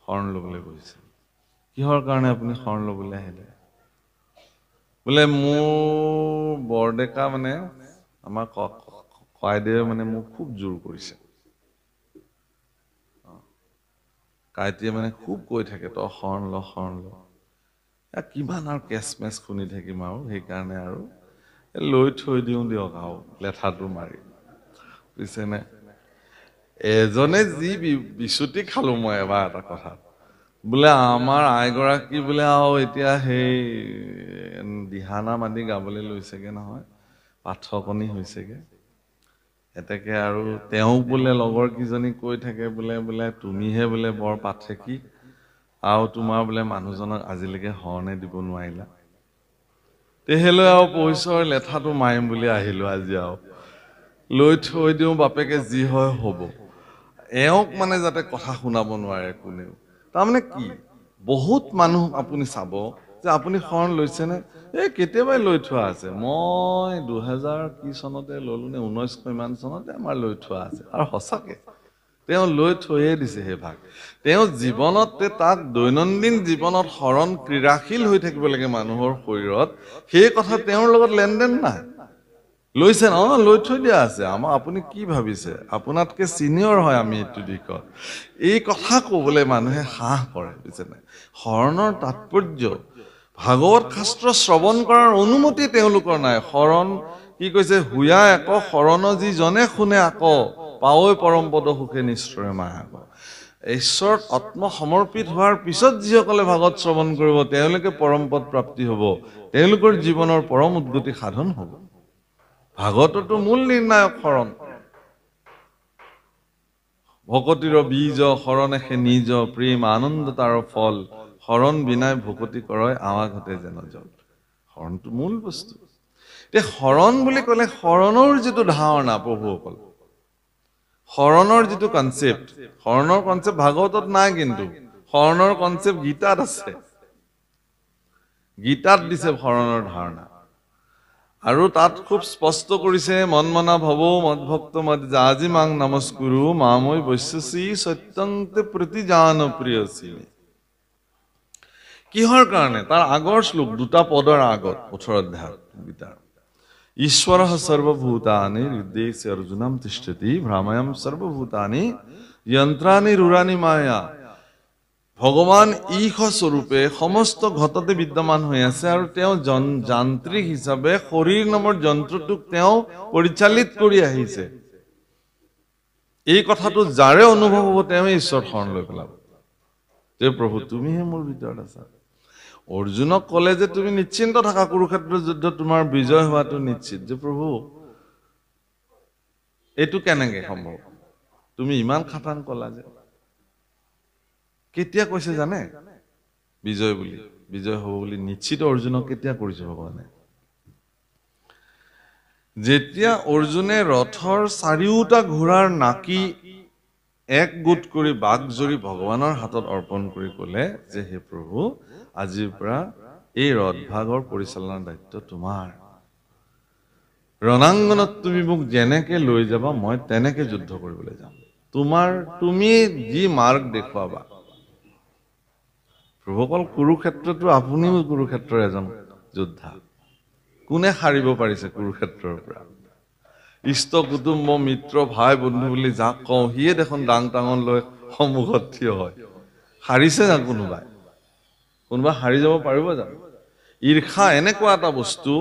শৰণ ল'বলৈ বহিছে। কিহৰ কাৰণে আপুনি শৰণ ল'বলৈ আহিলে? বোলে মোৰ বৰডেকা মানে আমাৰ ককাইদেৱে মানে মোক খুব জোৰ কৰিছে। কাইটিয়ে মানে খুব কৈ থাকে তই শৰণ ল, শৰণ ল। কিমান আৰু কেচ মেচ শুনি থাকিম আৰু, সেইকাৰণে আৰু লৈ থৈ দিওঁ দিয়ক আৰু লেঠাটো মাৰি। বুজিছেনে? এজনে যি বিচুতি খালো মই এবাৰ এটা কথা। বোলে আমাৰ আইগৰাকী বোলে আৰু এতিয়া সেই দিহানাম আদি গাবলৈ লৈছেগে নহয়, পাঠকনি হৈছেগে। এতেকে আৰু তেওঁ বোলে লগৰ কিজনী কৈ থাকে বোলে তুমিহে বোলে বৰ পাঠেকি, আৰু তোমাৰ বোলে মানুহজনক আজিলৈকে শৰণে দিব নোৱাৰিলা। তেহেলৈ আৰু পইচৰ লেঠাটো মাৰিম বুলি আহিলো আজি আৰু। লৈ থৈ দিওঁ বাপেকে যি হয় হ'ব। এওঁক মানে যাতে কথা শুনাব নোৱাৰে কোনেও। তাৰমানে কি? বহুত মানুহ আপুনি চাব যে আপুনি শৰণ লৈছেনে? কেতিয়াবাই লৈ থোৱা আছে। মই 2000 কি চনতে ললো নে 1900 ইমান চনতে আমাৰ লৈ থোৱা আছে। আৰু সঁচাকে তেওঁ লৈ থৈয়ে দিছে সেই ভাগ। তেওঁ জীৱনতে তাক দৈনন্দিন জীৱনত শৰণ ক্ৰীড়াশীল হৈ থাকিব লাগে মানুহৰ শৰীৰত, সেই কথা তেওঁৰ লগত লেনদেন নাই। লৈছে ন? লৈ থৈ দিয়া আছে। আপুনি কি ভাবিছে? আপোনাতকে চিনিয়ৰ হয় আমি এইটো দিশত। এই কথা ক'বলৈ মানুহে সাহ কৰে, বুজিছেনে? শৰণৰ তাৎপৰ্য, ভাগৱত শাস্ত্ৰ শ্ৰৱণ কৰাৰ অনুমতি তেওঁলোকৰ নাই। শৰণ কি কৈছে? হুয়া এক শৰণ যি জনে শুনে আক, পাৱৈ পৰম পদ সুখে নিশ্চয় মায়াক। ঈশ্বৰত আত্মসমৰ্পিত হোৱাৰ পিছত যিসকলে ভাগৱত শ্ৰৱণ কৰিব, তেওঁলোকে পৰম পদ প্ৰাপ্তি হ'ব, তেওঁলোকৰ জীৱনৰ পৰম উদ্গতি সাধন হ'ব। ভাগৱততো মূল নিৰ্ণায়ক শৰণ। ভকতিৰ বীজ শৰণেষে নিজ, প্ৰেম আনন্দ তাৰ ফল, শৰণ বিনাই ভকতি কৰয় আৱা ঘটে যেন জল। শৰণটো মূল বস্তু। এতিয়া শৰণ বুলি ক'লে শৰণৰ যিটো ধাৰণা প্ৰভুসকল, শৰণৰ যিটো কনচেপ্ট, শৰণৰ কনচেপ্ট ভাগৱতত নাই, কিন্তু শৰণৰ কনচেপ্ট গীতাত আছে। গীতাত দিছে শৰণৰ ধাৰণা। আৰু তাত খুব স্পষ্ট কৰিছে, মন মনা ভৱ মদভক্ত মদ আজি মাং নমস্কুৰু মামৈ বৈশ্যসী সত্যন্তে প্ৰতি জান প্ৰিয়সী। কিহৰ কাৰণে? তাৰ আগৰ শ্লোক, দুটা পদৰ আগত 18 অধ্যায় গীতাৰ। ঈশ্বৰঃ সৰ্বভূতানি হৃদয়ে অৰ্জুনম তিষ্ঠতি ভ্ৰাময়ম সৰ্বভূতানি যন্ত্ৰাণি ৰুৰাণি মায়া। ভগৱান ঈশ স্বৰূপে সমস্ত ঘটতে বিদ্যমান হৈ আছে, আৰু তেওঁ যান্ত্ৰিক হিচাপে শৰীৰ নামৰ যন্ত্ৰটোক তেওঁ পৰিচালিত কৰি আহিছে। এই কথাটো যাৰে অনুভৱ হ'ব তেওঁ ঈশ্বৰ শৰণ লৈ পেলাব যে প্ৰভু তুমিহে মোৰ ভিতৰত আছা। অৰ্জুনক ক'লে যে তুমি নিশ্চিন্ত থাকা, কুৰুক্ষেত্ৰৰ যুদ্ধত তোমাৰ বিজয় হোৱাটো নিশ্চিত। যে প্ৰভু এইটো কেনেকে সম্ভৱ? তুমি ইমান খাটাং ক'লা যে। কেতিয়া কৈছে জানে? বিজয় বুলি, বিজয় হ'ব বুলি নিশ্চিত অৰ্জুনক কেতিয়া কৰিছে ভগৱানে? যেতিয়া অৰ্জুনে ৰথৰ চাৰিওটা ঘোঁৰাৰ নাকি এক গোট কৰি বাঘজৰি ভগৱানৰ হাতত অৰ্পণ কৰি ক'লে যে হে প্ৰভু, আজিৰ পৰা এই ৰথভাগৰ পৰিচালনাৰ দায়িত্ব তোমাৰ। ৰণাংগনত তুমি মোক যেনেকে লৈ যাবা মই তেনেকে যুদ্ধ কৰিবলৈ যাম। তুমি যি মাৰ্গ দেখুৱাবা। প্ৰভুসকল কুৰুক্ষেত্ৰতো আপুনিও কুৰুক্ষেত্ৰৰ এজন যোদ্ধা কোনে হাৰিব পাৰিছে কুৰুক্ষেত্ৰৰ পৰা ইষ্ট কুটুম্ব মিত্ৰ ভাই বন্ধু বুলি যাক কওঁ সিয়ে দেখোন ডাং টাঙন লৈ সন্মুখত থিয় হয় হাৰিছে জানো কোনোবা হাৰি যাব পাৰিব জানো ঈৰ্ষা এনেকুৱা এটা বস্তু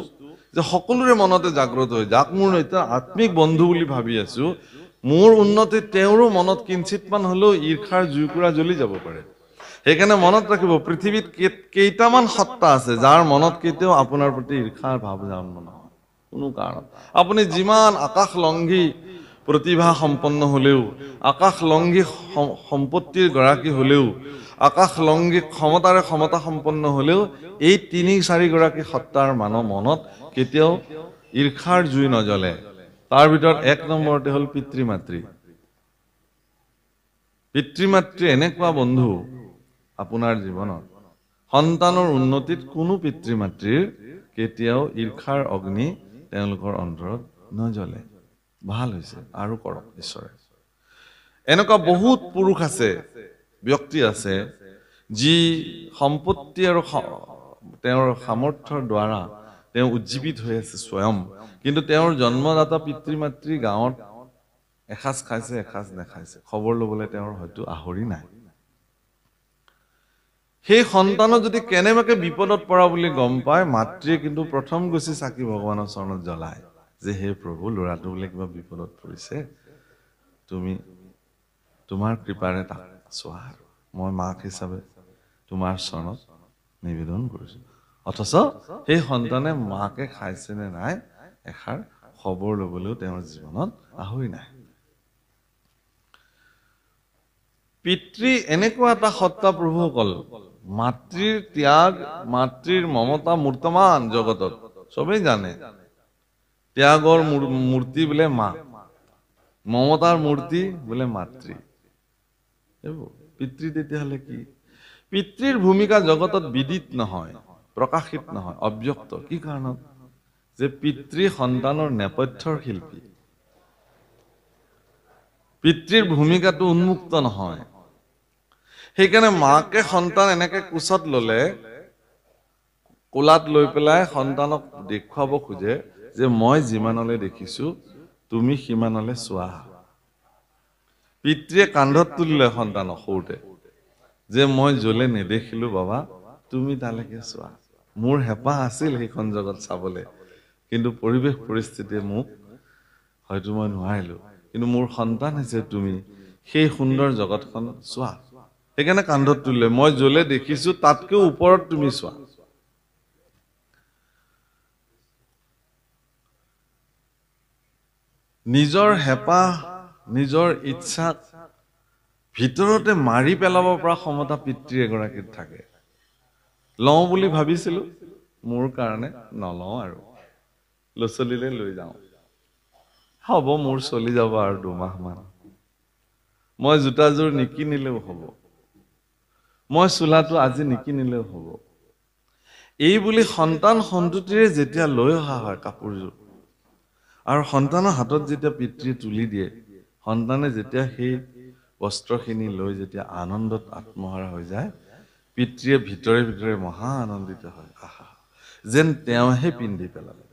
যে সকলোৰে মনতে জাগ্ৰত হয় যাক মোৰ এতিয়া আত্মিক বন্ধু বুলি ভাবি আছো মোৰ উন্নতি তেওঁৰো মনত কিঞ্চিতমান হলেও ঈৰ্ষাৰ জুইকুৰা জ্বলি যাব পাৰে সেইকাৰণে মনত ৰাখিব পৃথিৱীত কেইটামান সত্তা আছে যাৰ মনত কেতিয়াও আপোনাৰ প্ৰতি ঈৰ্ষাৰ ভাৱ জন্ম নহয় কোনো কাৰণ আপুনি যিমান আকাশ লংঘী প্ৰতিভা সম্পন্ন হলেও আকাশ লংঘী সম্পত্তিৰ গৰাকী হলেও আকাশ লংঘী ক্ষমতাৰে ক্ষমতা সম্পন্ন হলেও এই ৩-৪ গৰাকী সত্তাৰ মানৱ মনত কেতিয়াও ঈৰ্ষাৰ জুই নজ্বলে তাৰ ভিতৰত ১ নম্বৰতে হল পিতৃ মাতৃ এনেকুৱা বন্ধু আপোনাৰ জীৱনত সন্তানৰ উন্নতিত কোনো পিতৃ মাতৃৰ কেতিয়াও ঈৰ্ষাৰ অগ্নি তেওঁলোকৰ অন্তৰত নজ্বলে ভাল হৈছে আৰু কৰক ঈশ্বৰে এনেকুৱা বহুত পুৰুষ আছে ব্যক্তি আছে যি সম্পত্তি আৰু তেওঁৰ সামৰ্থ্যৰ দ্বাৰা তেওঁ উজ্জীৱিত হৈ আছে স্বয়ং কিন্তু তেওঁৰ জন্মদাতা পিতৃ মাতৃ গাঁৱত এসাঁজ খাইছে এসাঁজ নাখাইছে খবৰ ল'বলৈ তেওঁৰ হয়তো আহৰি নাই সেই সন্তানৰ যদি কেনেবাকে বিপদত পৰা বুলি গম পায় মাতৃয়ে কিন্তু প্ৰথম গছি চাকি ভগৱানৰ চৰণত জ্বলায় যে হে প্ৰভু ল'ৰাটো বোলে কিবা বিপদত পৰিছে তুমি তোমাৰ কৃপাৰে তাক চোৱা মই মাক হিচাপে তোমাৰ চৰণত নিবেদন কৰিছো অথচ সেই সন্তানে মাকে খাইছে নে নাই এষাৰ খবৰ ল'বলৈও তেওঁৰ জীৱনত আহৰি নাই পিতৃ এনেকুৱা এটা সত্তা প্ৰভুসকল মাতৃৰ ত্যাগ মাতৃৰ মমতা মূৰ্তমান জগতত সবেই জানে ত্যাগৰ মূৰ্তি বোলে মা মমতাৰ মূৰ্তি বোলে মাতৃ পিতৃ তেতিয়াহ'লে কি পিতৃৰ ভূমিকা জগতত বিদিত নহয় প্ৰকাশিত নহয় অব্যক্ত কি কাৰণত যে পিতৃ সন্তানৰ নেপথ্যৰ শিল্পী পিতৃৰ ভূমিকাটো উন্মুক্ত নহয় সেইকাৰণে মাকে সন্তান এনেকে কোচত ললে কোলাত লৈ পেলাই সন্তানক দেখুৱাব খোজে যে মই যিমানলৈ দেখিছো তুমি সিমানলৈ চোৱা পিতৃয়ে কান্ধত তুলিলে সন্তানক সৰুতে যে মই জ্বলে নেদেখিলো বাবা তুমি তালৈকে চোৱা মোৰ হেঁপাহ আছিল সেইখন জগত চাবলৈ কিন্তু পৰিৱেশ পৰিস্থিতিয়ে মোক হয়তো মই নোৱাৰিলো কিন্তু মোৰ সন্তান হৈছে তুমি সেই সুন্দৰ জগতখন চোৱা সেইকাৰণে কান্ধত তুলিলে মই জ্বলে দেখিছো তাতকৈ ওপৰত তুমি চোৱা নিজৰ হেঁপাহ নিজৰ ইচ্ছাক ভিতৰতে মাৰি পেলাব পৰা ক্ষমতা পিতৃ এগৰাকীত থাকে লওঁ বুলি ভাবিছিলো মোৰ কাৰণে নলওঁ আৰু ল'ৰা-ছোৱালীলৈ লৈ যাওঁ হ'ব মোৰ চলি যাব আৰু 2 মাহ মান মই জোতাযোৰ নিকিনিলেও হ'ব মই চোলাটো আজি নিকিনিলেও হ'ব এই বুলি সন্তান সন্ততিৰে যেতিয়া লৈ অহা হয় কাপোৰযোৰ আৰু সন্তানৰ হাতত যেতিয়া পিতৃয়ে তুলি দিয়ে সন্তানে যেতিয়া সেই বস্ত্ৰখিনি লৈ যেতিয়া আনন্দত আত্মহাৰা হৈ যায় পিতৃয়ে ভিতৰে ভিতৰে মহা আনন্দিত হয় আহা যেন তেওঁহে পিন্ধি পেলালে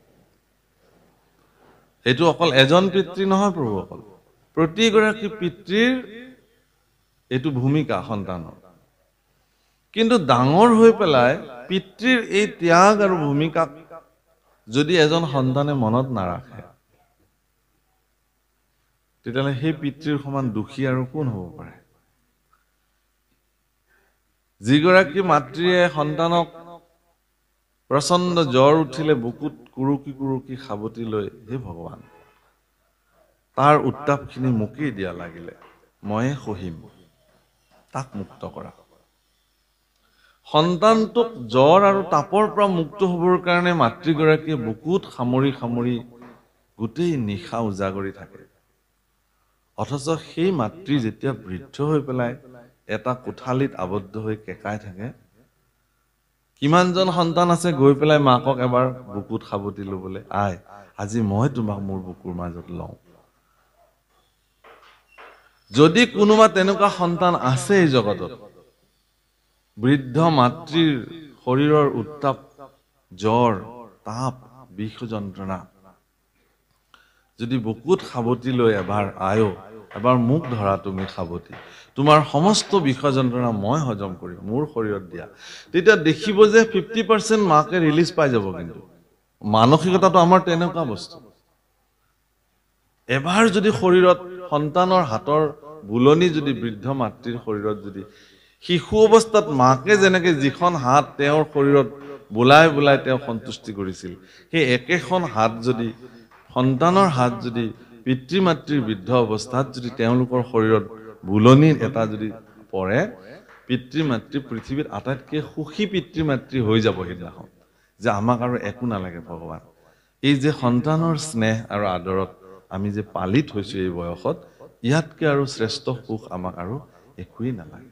এইটো অকল এজন পিতৃ নহয় প্ৰভুসকল প্ৰতিগৰাকী পিতৃৰ এইটো ভূমিকা সন্তানৰ কিন্তু ডাঙৰ হৈ পেলাই পিতৃৰ এই ত্যাগ আৰু ভূমিকাক যদি এজন সন্তানে মনত নাৰাখে তেতিয়াহ'লে সেই পিতৃৰ সমান দুখী আৰু কোন হ'ব পাৰে যিগৰাকী মাতৃয়ে সন্তানক প্ৰচণ্ড জ্বৰ উঠিলে বুকুত কুৰুকি কুৰুকি সাৱটি লৈ হে ভগৱান তাৰ উত্তাপখিনি মোকেই দিয়া লাগিলে ময়ে সহিম তাক মুক্ত কৰা সন্তানটোক জ্বৰ আৰু তাপৰ পৰা মুক্ত হ'বৰ কাৰণে মাতৃগৰাকীয়ে বুকুত সামৰি সামৰি গোটেই নিশা উজাগৰি থাকে অথচ সেই মাতৃ যেতিয়া বৃদ্ধ হৈ পেলাই এটা কোঠালিত আবদ্ধ হৈ কেকাই থাকে কিমানজন সন্তান আছে গৈ পেলাই মাকক এবাৰ বুকুত সাৱটি ল'বলৈ আই আজি মই তোমাক মোৰ বুকুৰ মাজত লওঁ যদি কোনোবা তেনেকুৱা সন্তান আছে এই জগতত বৃদ্ধ মাতৃৰ শৰীৰৰ উত্তাপ, জ্বৰ, তাপ, বিষ যন্ত্ৰণা যদি বুকুত সাৱটি লৈ এবাৰ আয়ো, এবাৰ মোক ধৰা তুমি সাৱটি, তোমাৰ সমস্ত বিষ যন্ত্ৰণা মই হজম কৰি মোৰ শৰীৰত দিয়া, তেতিয়া দেখিব যে 50% মাকে ৰিলিজ পাই যাব। কিন্তু মানসিকতাটো আমাৰ তেনেকুৱা বস্তু। এবাৰ যদি শৰীৰত সন্তানৰ হাতৰ বুলনি যদি বৃদ্ধ মাতৃৰ শৰীৰত যদি শিশু অৱস্থাত মাকে যেনেকে যিখন হাত তেওঁৰ শৰীৰত বুলাই বুলাই তেওঁ সন্তুষ্টি কৰিছিল, সেই একেখন হাত যদি সন্তানৰ হাত যদি পিতৃ মাতৃৰ বৃদ্ধ অৱস্থাত যদি তেওঁলোকৰ শৰীৰত বুলনিৰ এটা যদি পৰে, পিতৃ মাতৃ পৃথিৱীত আটাইতকৈ সুখী পিতৃ মাতৃ হৈ যাব সেইদিনাখন, যে আমাক আৰু একো নালাগে ভগৱান। এই যে সন্তানৰ স্নেহ আৰু আদৰত আমি যে পালি থৈছো এই বয়সত, ইয়াতকে আৰু শ্ৰেষ্ঠ সুখ আমাক আৰু একোৱেই নালাগে।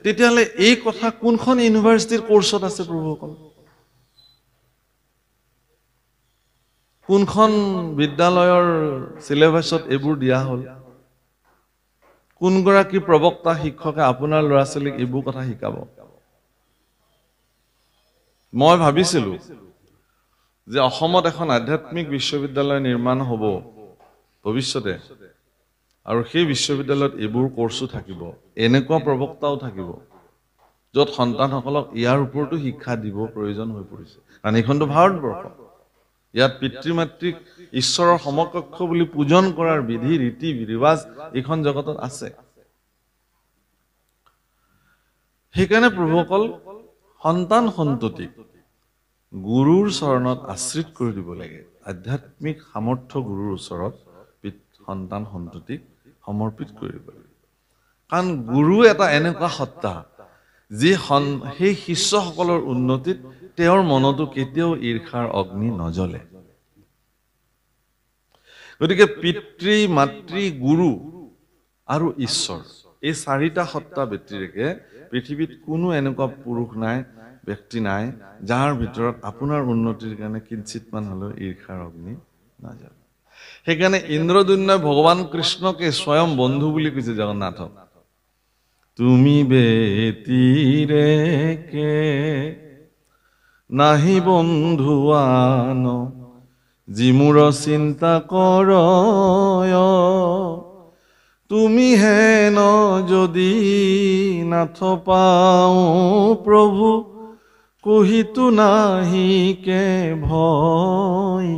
তেতিয়াহ'লে এই কথা কোনখন ইউনিভাৰ্চিটিৰ কোৰ্চত আছে প্ৰভুসকল? কোনখন বিদ্যালয়ৰ চিলেবাছত এইবোৰ দিয়া হ'ল? কোনগৰাকী প্ৰবক্তা শিক্ষকে আপোনাৰ ল'ৰা ছোৱালীক এইবোৰ কথা শিকাব? মই ভাবিছিলো যে অসমত এখন আধ্যাত্মিক বিশ্ববিদ্যালয় নিৰ্মাণ হ'ব ভৱিষ্যতে, আৰু সেই বিশ্ববিদ্যালয়ত এইবোৰ কোৰ্চো থাকিব, এনেকুৱা প্ৰবক্তাও থাকিব, য'ত সন্তানসকলক ইয়াৰ ওপৰতো শিক্ষা দিব প্ৰয়োজন হৈ পৰিছে। কাৰণ এইখনতো ভাৰতবৰ্ষ, ইয়াত পিতৃ মাতৃক ঈশ্বৰৰ সমকক্ষ বুলি পূজন কৰাৰ বিধি ৰীতি ৰিৱাজ এইখন জগতত আছে। সেইকাৰণে প্ৰভুসকল, সন্তান সন্ততিক গুৰুৰ চৰণত আশ্ৰিত কৰি দিব লাগে। আধ্যাত্মিক সামৰ্থ্য গুৰুৰ ওচৰত সন্তান সন্ততিক সমৰ্পিত কৰি দিব লাগে। কাৰণ গুৰু এটা এনেকুৱা সত্তা যি সেই শিষ্যসকলৰ উন্নতিত তেওঁৰ মনতো কেতিয়াও ঈৰ্ষাৰ অগ্নি নজ্বলে। গতিকে পিতৃ মাতৃ গুৰু আৰু ঈশ্বৰ, এই চাৰিটা সত্তা ব্যতিৰেকে পৃথিৱীত কোনো এনেকুৱা পুৰুষ নাই, ব্যক্তি নাই, যাৰ ভিতৰত আপোনাৰ উন্নতিৰ কাৰণে কিঞ্চিতমান হ'লেও ঈৰ্ষাৰ অগ্নি নাজ্বলে। সেইকাৰণে ইন্দ্ৰদুম্নই ভগৱান কৃষ্ণকে স্বয়ং বন্ধু বুলি কৈছে জগন্নাথক। তুমি বেতিৰেকে নাহি বন্ধু আন, যি মোৰ চিন্তা কৰ, তুমি হেন যদি নাথ পাও প্ৰভু, কহিতো নাহিকে ভয়,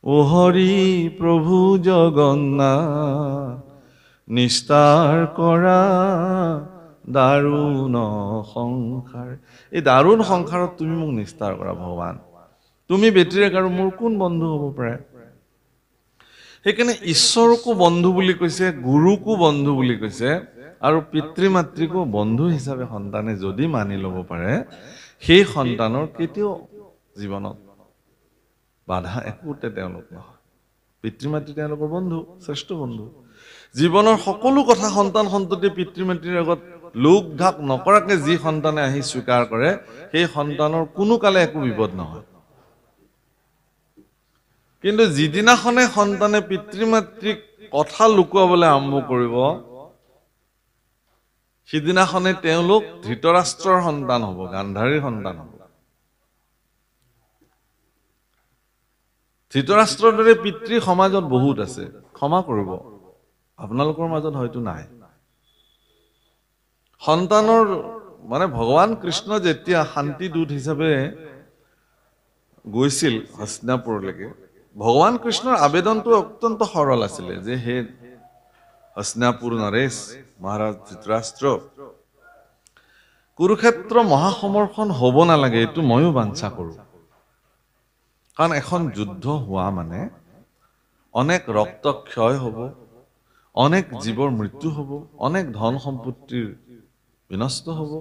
ও হৰি প্ৰভু জগন্নাথ, নিস্তাৰ কৰা দাৰুণ সংসাৰ। এই দাৰুণ সংসাৰত তুমি মোক নিস্তাৰ কৰা ভগৱান। তুমি ব্যতিৰেক আৰু মোৰ কোন বন্ধু হ'ব পাৰে? সেইকাৰণে ঈশ্বৰকো বন্ধু বুলি কৈছে, গুৰুকো বন্ধু বুলি কৈছে, আৰু পিতৃ মাতৃকো বন্ধু হিচাপে সন্তানে যদি মানি ল'ব পাৰে, সেই সন্তানৰ কেতিয়াও জীৱনত বাধা একোতে তেওঁলোক নহয়। পিতৃ মাতৃ তেওঁলোকৰ বন্ধু, শ্ৰেষ্ঠ বন্ধু। জীৱনৰ সকলো কথা সন্তান সন্ততি পিতৃ মাতৃৰ আগত লোক ঢাক নকৰাকে যি সন্তানে আহি স্বীকাৰ কৰে, সেই সন্তানৰ কোনো কালে একো বিপদ নহয়। কিন্তু যিদিনাখনে সন্তানে পিতৃ মাতৃক কথা লুকুৱাবলৈ আৰম্ভ কৰিব, সিদিনাখনে তেওঁলোক ধৃতৰাষ্ট্ৰৰ সন্তান হ'ব, গান্ধাৰীৰ সন্তান হ'ব। ধৃতৰাষ্ট্ৰৰ দৰে পিতৃ সমাজত বহুত আছে, ক্ষমা কৰিব, আপোনালোকৰ মাজত হয়তো নাই। সন্তানৰ মানে ভগৱান কৃষ্ণ যেতিয়া শান্তি দূত হিচাপে গৈছিল হস্তিনাপুৰলৈকে, ভগৱান কৃষ্ণৰ আবেদনটো অত্যন্ত সৰল আছিলে যে হে হস্তিনাপুৰ নৰেশ মহাৰাজ ধৃতৰাষ্ট্ৰ, কুৰুক্ষেত্ৰ মহাসমৰ্ষণ হ'ব নালাগে, এইটো ময়ো বাঞ্ছা কৰোঁ। কাৰণ এখন যুদ্ধ হোৱা মানে অনেক ৰক্ত ক্ষয় হ'ব, অনেক জীৱৰ মৃত্যু হ'ব, অনেক ধন সম্পত্তিৰ বিনষ্ট হ'ব।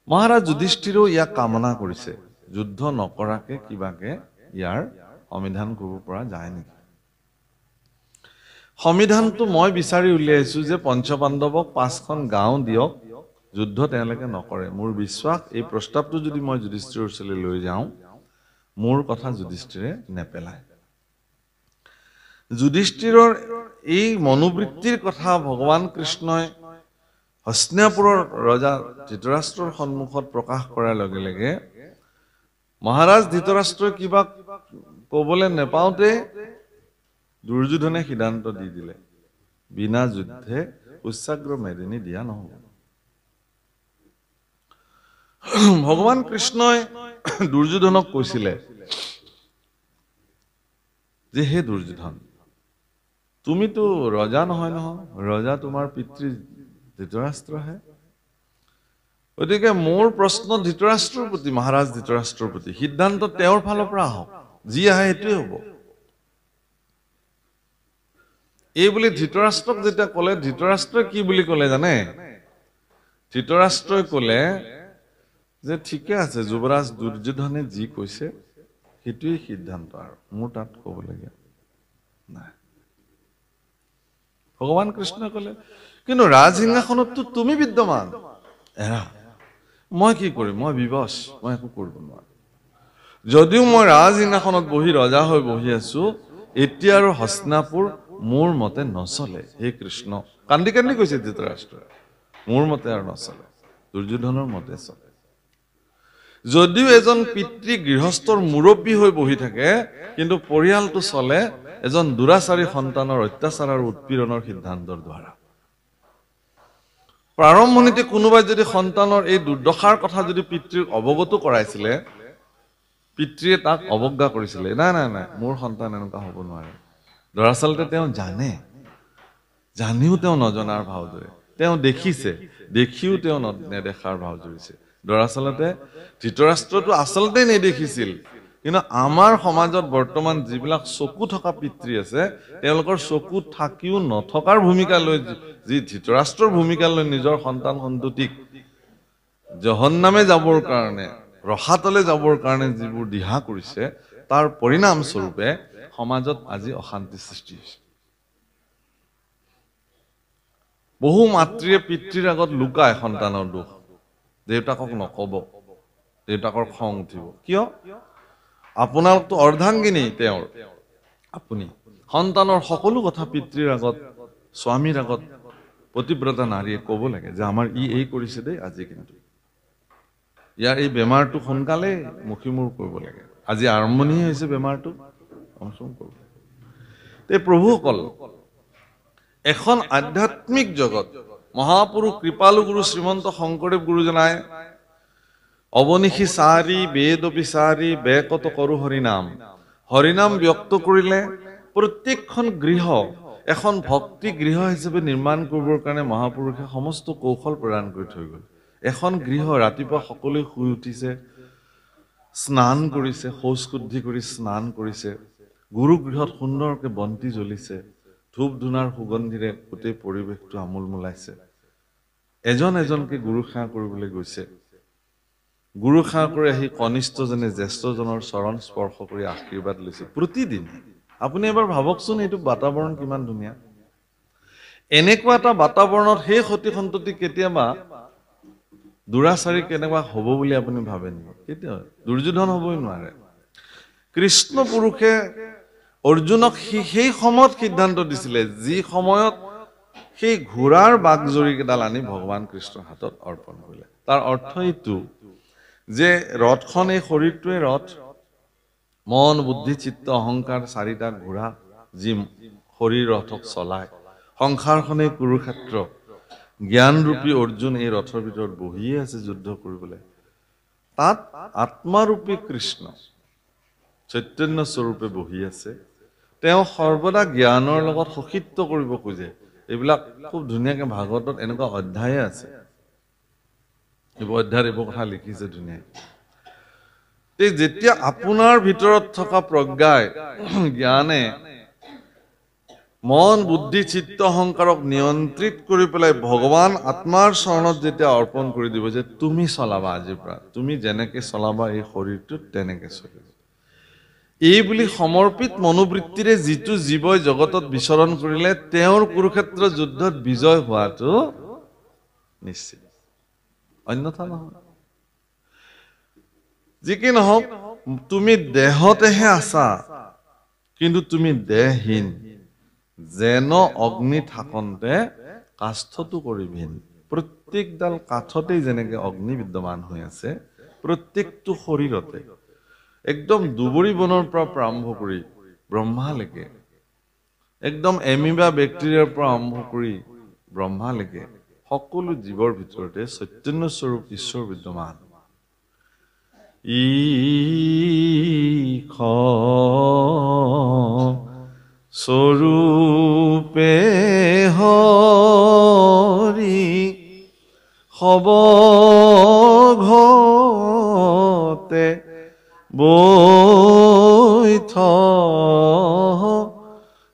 মহাৰাজ যুধিষ্ঠিৰেও ইয়াক কামনা কৰিছে, যুদ্ধ নকৰাকে কিবাকে ইয়াৰ সমিধান কৰিব পৰা যায় নেকি। সমিধানটো মই বিচাৰি উলিয়াইছো যে পঞ্চপাণ্ডৱক 5খন গাঁও দিয়ক, যুদ্ধ তেওঁলোকে নকৰে। মোৰ বিশ্বাস এই প্ৰস্তাৱটো যদি মই যুধিষ্ঠিৰৰ ওচৰলৈ লৈ যাওঁ, মোৰ কথা যুধিষ্ঠিৰে নেপেলায়। যুধিষ্ঠিৰৰ এই মনোবৃত্তিৰ কথা ভগৱান কৃষ্ণই হস্তিনাপুৰৰ ৰজা ধৃতৰাষ্ট্ৰৰ সন্মুখত প্ৰকাশ কৰাৰ লগে লগে মহাৰাজ ধৃতৰাষ্ট্ৰই কিবা ক'বলৈ নেপাওঁতে দুৰ্যোধনে সিদ্ধান্ত দি দিলে বিনা যুদ্ধে উচ্চাগ্ৰ মেদিনী দিয়া নহ'ব। ভগৱান কৃষ্ণই দুৰ্যোধনক কৈছিলে যে হে দুৰ্যোধন, তুমিতো ৰজা নহয় নহয়, ৰজা তোমাৰ পিতৃ ধৃতৰাষ্ট্ৰহে। গতিকে মোৰ প্ৰশ্ন ধৃতৰাষ্ট্ৰৰ প্ৰতি, মহাৰাজ ধৃতৰাষ্ট্ৰৰ প্ৰতি, সিদ্ধান্ত তেওঁৰ ফালৰ পৰা আহক, যি আহে সেইটোৱে হ'ব। এই বুলি ধৃতৰাষ্ট্ৰক যেতিয়া ক'লে, ধৃতৰাষ্ট্ৰই কি বুলি ক'লে জানে? ধৃতৰাষ্ট্ৰই ক'লে যে ঠিকে আছে, যুৱৰাজ দুৰ্যোধনে যি কৈছে সেইটোৱেই সিদ্ধান্ত, আৰু মোৰ তাত ক'বলগীয়া নাই। ভগৱান কৃষ্ণই ক'লে কিন্তু ৰাজসিংহাসনততো তুমি বিদ্যমান, এৰা, মই কি কৰিম, মই বিবশ, মই একো কৰিব নোৱাৰো। যদিও মই ৰাজসিংহাসনত বহি ৰজা হৈ বহি আছো, এতিয়া আৰু হস্তিনাপুৰ মোৰ মতে নচলে। হে কৃষ্ণ, কান্দি কান্দি কৈছে ধৃতৰাষ্ট্ৰই, মোৰ মতে আৰু নচলে, দুৰ্যোধনৰ মতে চলে। যদিও এজন পিতৃ গৃহস্থৰ মুৰব্বী হৈ বহি থাকে, কিন্তু পৰিয়ালটো চলে এজন দুৰাচাৰী সন্তানৰ অত্যাচাৰ আৰু উৎপীড়নৰ সিদ্ধান্তৰ দ্বাৰা। প্ৰাৰম্ভণিতে কোনোবাই যদি সন্তানৰ এই দুৰ্দশাৰ কথা যদি পিতৃক অৱগত কৰাইছিলে, পিতৃয়ে তাক অৱজ্ঞা কৰিছিলে, নাই নাই নাই, মোৰ সন্তান এনেকুৱা হ'ব নোৱাৰে। দৰাচলতে তেওঁ জানে, জানিও তেওঁ নজনাৰ ভাও ধৰে। তেওঁ দেখিছে, দেখিও তেওঁ নেদেখাৰ ভাও ধৰিছে। দৰাচলতে ধৃতৰাষ্ট্ৰটো আচলতে নেদেখিছিল, কিন্তু আমাৰ সমাজত বৰ্তমান যিবিলাক চকু থকা পিতৃ আছে, তেওঁলোকৰ চকু থাকিও নথকাৰ ভূমিকা লৈ, যি ধৃতৰাষ্ট্ৰৰ ভূমিকা লৈ নিজৰ সন্তান সন্ততিক জহন্নামে যাবৰ কাৰণে, ৰসাতলে যাবৰ কাৰণে যিবোৰ দিহা কৰিছে, তাৰ পৰিণাম স্বৰূপে সমাজত আজি অশান্তি সৃষ্টি হৈছে। বহু মাতৃয়ে পিতৃৰ আগত লুকায় সন্তানৰ দুখ, দেউতাকক নকব, দেউতাকৰ খং উঠিব। কিয়? আপোনালোকতো অৰ্ধাংগিনী তেওঁৰ, আপুনি সন্তানৰ সকলো কথা পিতৃৰ আগত, স্বামীৰ আগত পতিব্ৰতা নাৰীয়ে ক'ব লাগে যে আমাৰ এই কৰিছে দেই, আজি কিন্তু ইয়াৰ এই বেমাৰটো সোনকালে মুখিমূৰ কৰিব লাগে, আজি আৰম্ভণি হৈছে বেমাৰটো। প্ৰভুসকল, এখন আধ্যাত্মিক জগত, মহাপুৰুষ কৃপালু গুৰু শ্ৰীমন্ত শংকৰদেৱ গুৰুজনাই অৱনিশি চাৰি বেদ বিচাৰি বেকত কৰো হৰিনাম, হৰিনাম ব্যক্ত কৰিলে প্ৰত্যেকখন গৃহ এখন ভক্তি গৃহ হিচাপে নিৰ্মাণ কৰিবৰ কাৰণে মহাপুৰুষে সমস্ত কৌশল প্ৰদান কৰি থৈ গ'ল। এখন গৃহ ৰাতিপুৱা সকলোৱে শুই উঠিছে, স্নান কৰিছে, শৌচ শুদ্ধি কৰি স্নান কৰিছে, গুৰু গৃহত সুন্দৰকে বন্তি জ্বলিছে, ধূপ ধূনাৰ সুগন্ধিৰে গোটেই পৰিৱেশটো আমোল মোলাইছে। এজন এজনকে গুৰু সেৱা কৰিবলৈ গৈছে, গুৰু সেৱা কৰি আহি কনিষ্ঠজনে জ্যেষ্ঠজনৰ চৰণ স্পৰ্শ কৰি আশীৰ্বাদ লৈছে প্ৰতিদিন। আপুনি এবাৰ ভাবকচোন, এইটো বাতাবৰণ কিমান ধুনীয়া। এনেকুৱা এটা বাতাবৰণত সেই সতী সন্ততি কেতিয়াবা দুৰাচাৰী কেনেকুৱা হ'ব বুলি আপুনি ভাবে নেকি? কেতিয়া? দুৰ্যোধন হ'বই নোৱাৰে। কৃষ্ণ পুৰুষে অৰ্জুনক সেই সময়ত সিদ্ধান্ত দিছিলে, যি সময়ত সেই ঘোঁৰাৰ বাঘজৰীকেইডাল আনি ভগৱান কৃষ্ণৰ হাতত অৰ্পণ কৰিলে। তাৰ অৰ্থ এইটো যে ৰথখন, এই শৰীৰটোৱে ৰথ, মন বুদ্ধি চিত্ত অহংকাৰ চাৰিটা ঘোঁৰা যি শৰীৰ ৰথক চলায়। সংসাৰখনেই কুৰুক্ষেত্ৰ, জ্ঞানৰূপী অৰ্জুন এই ৰথৰ ভিতৰত বহিয়ে আছে যুদ্ধ কৰিবলৈ। তাত আত্মাৰূপী কৃষ্ণ চৈতন্য স্বৰূপে বহি আছে। তেওঁ সৰ্বদা জ্ঞানৰ লগত সখিত্ব কৰিব খোজে। এইবিলাক খুব ধুনীয়াকে ভাগৱতত এনেকুৱা অধ্যায়ে আছে, এইবোৰ অধ্যায়ত এইবোৰ কথা লিখিছে ধুনীয়াকে। যেতিয়া আপোনাৰ ভিতৰত থকা প্ৰজ্ঞাই, জ্ঞানে মন বুদ্ধি চিত্ত অহংকাৰক নিয়ন্ত্ৰিত কৰি পেলাই ভগৱান আত্মাৰ চৰণত যেতিয়া অৰ্পণ কৰি দিব যে তুমি চলাবা, আজিৰ পৰা তুমি যেনেকে চলাবা এই শৰীৰটোত তেনেকে চলিব, এই বুলি সমৰ্পিত মনোবৃত্তিৰে যিটো জীৱই জগতত বিচৰণ কৰিলে, তেওঁৰ কুৰুক্ষেত্ৰ যুদ্ধত বিজয় হোৱাটো নিশ্চিত, অন্যথা নহয়। যি কি নহওক, তুমি দেহতেহে আছা, কিন্তু তুমি দেহহীন। যেন অগ্নি থাকন্তে কাষ্ঠটো কৰি ভিন। প্ৰত্যেকডাল কাঠতেই যেনেকৈ অগ্নি বিদ্যমান হৈ আছে প্ৰত্যেকটো শৰীৰতে একদম দুবৰি বনৰ পৰা আৰম্ভ কৰি ব্ৰহ্মালৈকে একদম এমিবা বেক্টেৰিয়াৰ পৰা আৰম্ভ কৰি ব্ৰহ্মালৈকে সকলো জীৱৰ ভিতৰতে চৈতন্য স্বৰূপ ঈশ্বৰ বিদ্যমান স্বৰূপে হৰি সবঘতে বৈঠ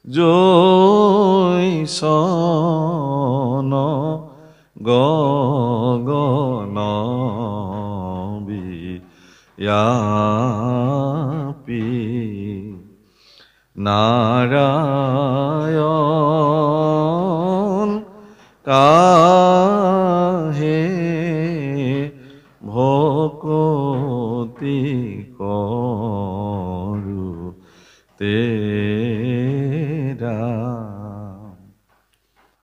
জৈসন গগন বিয়া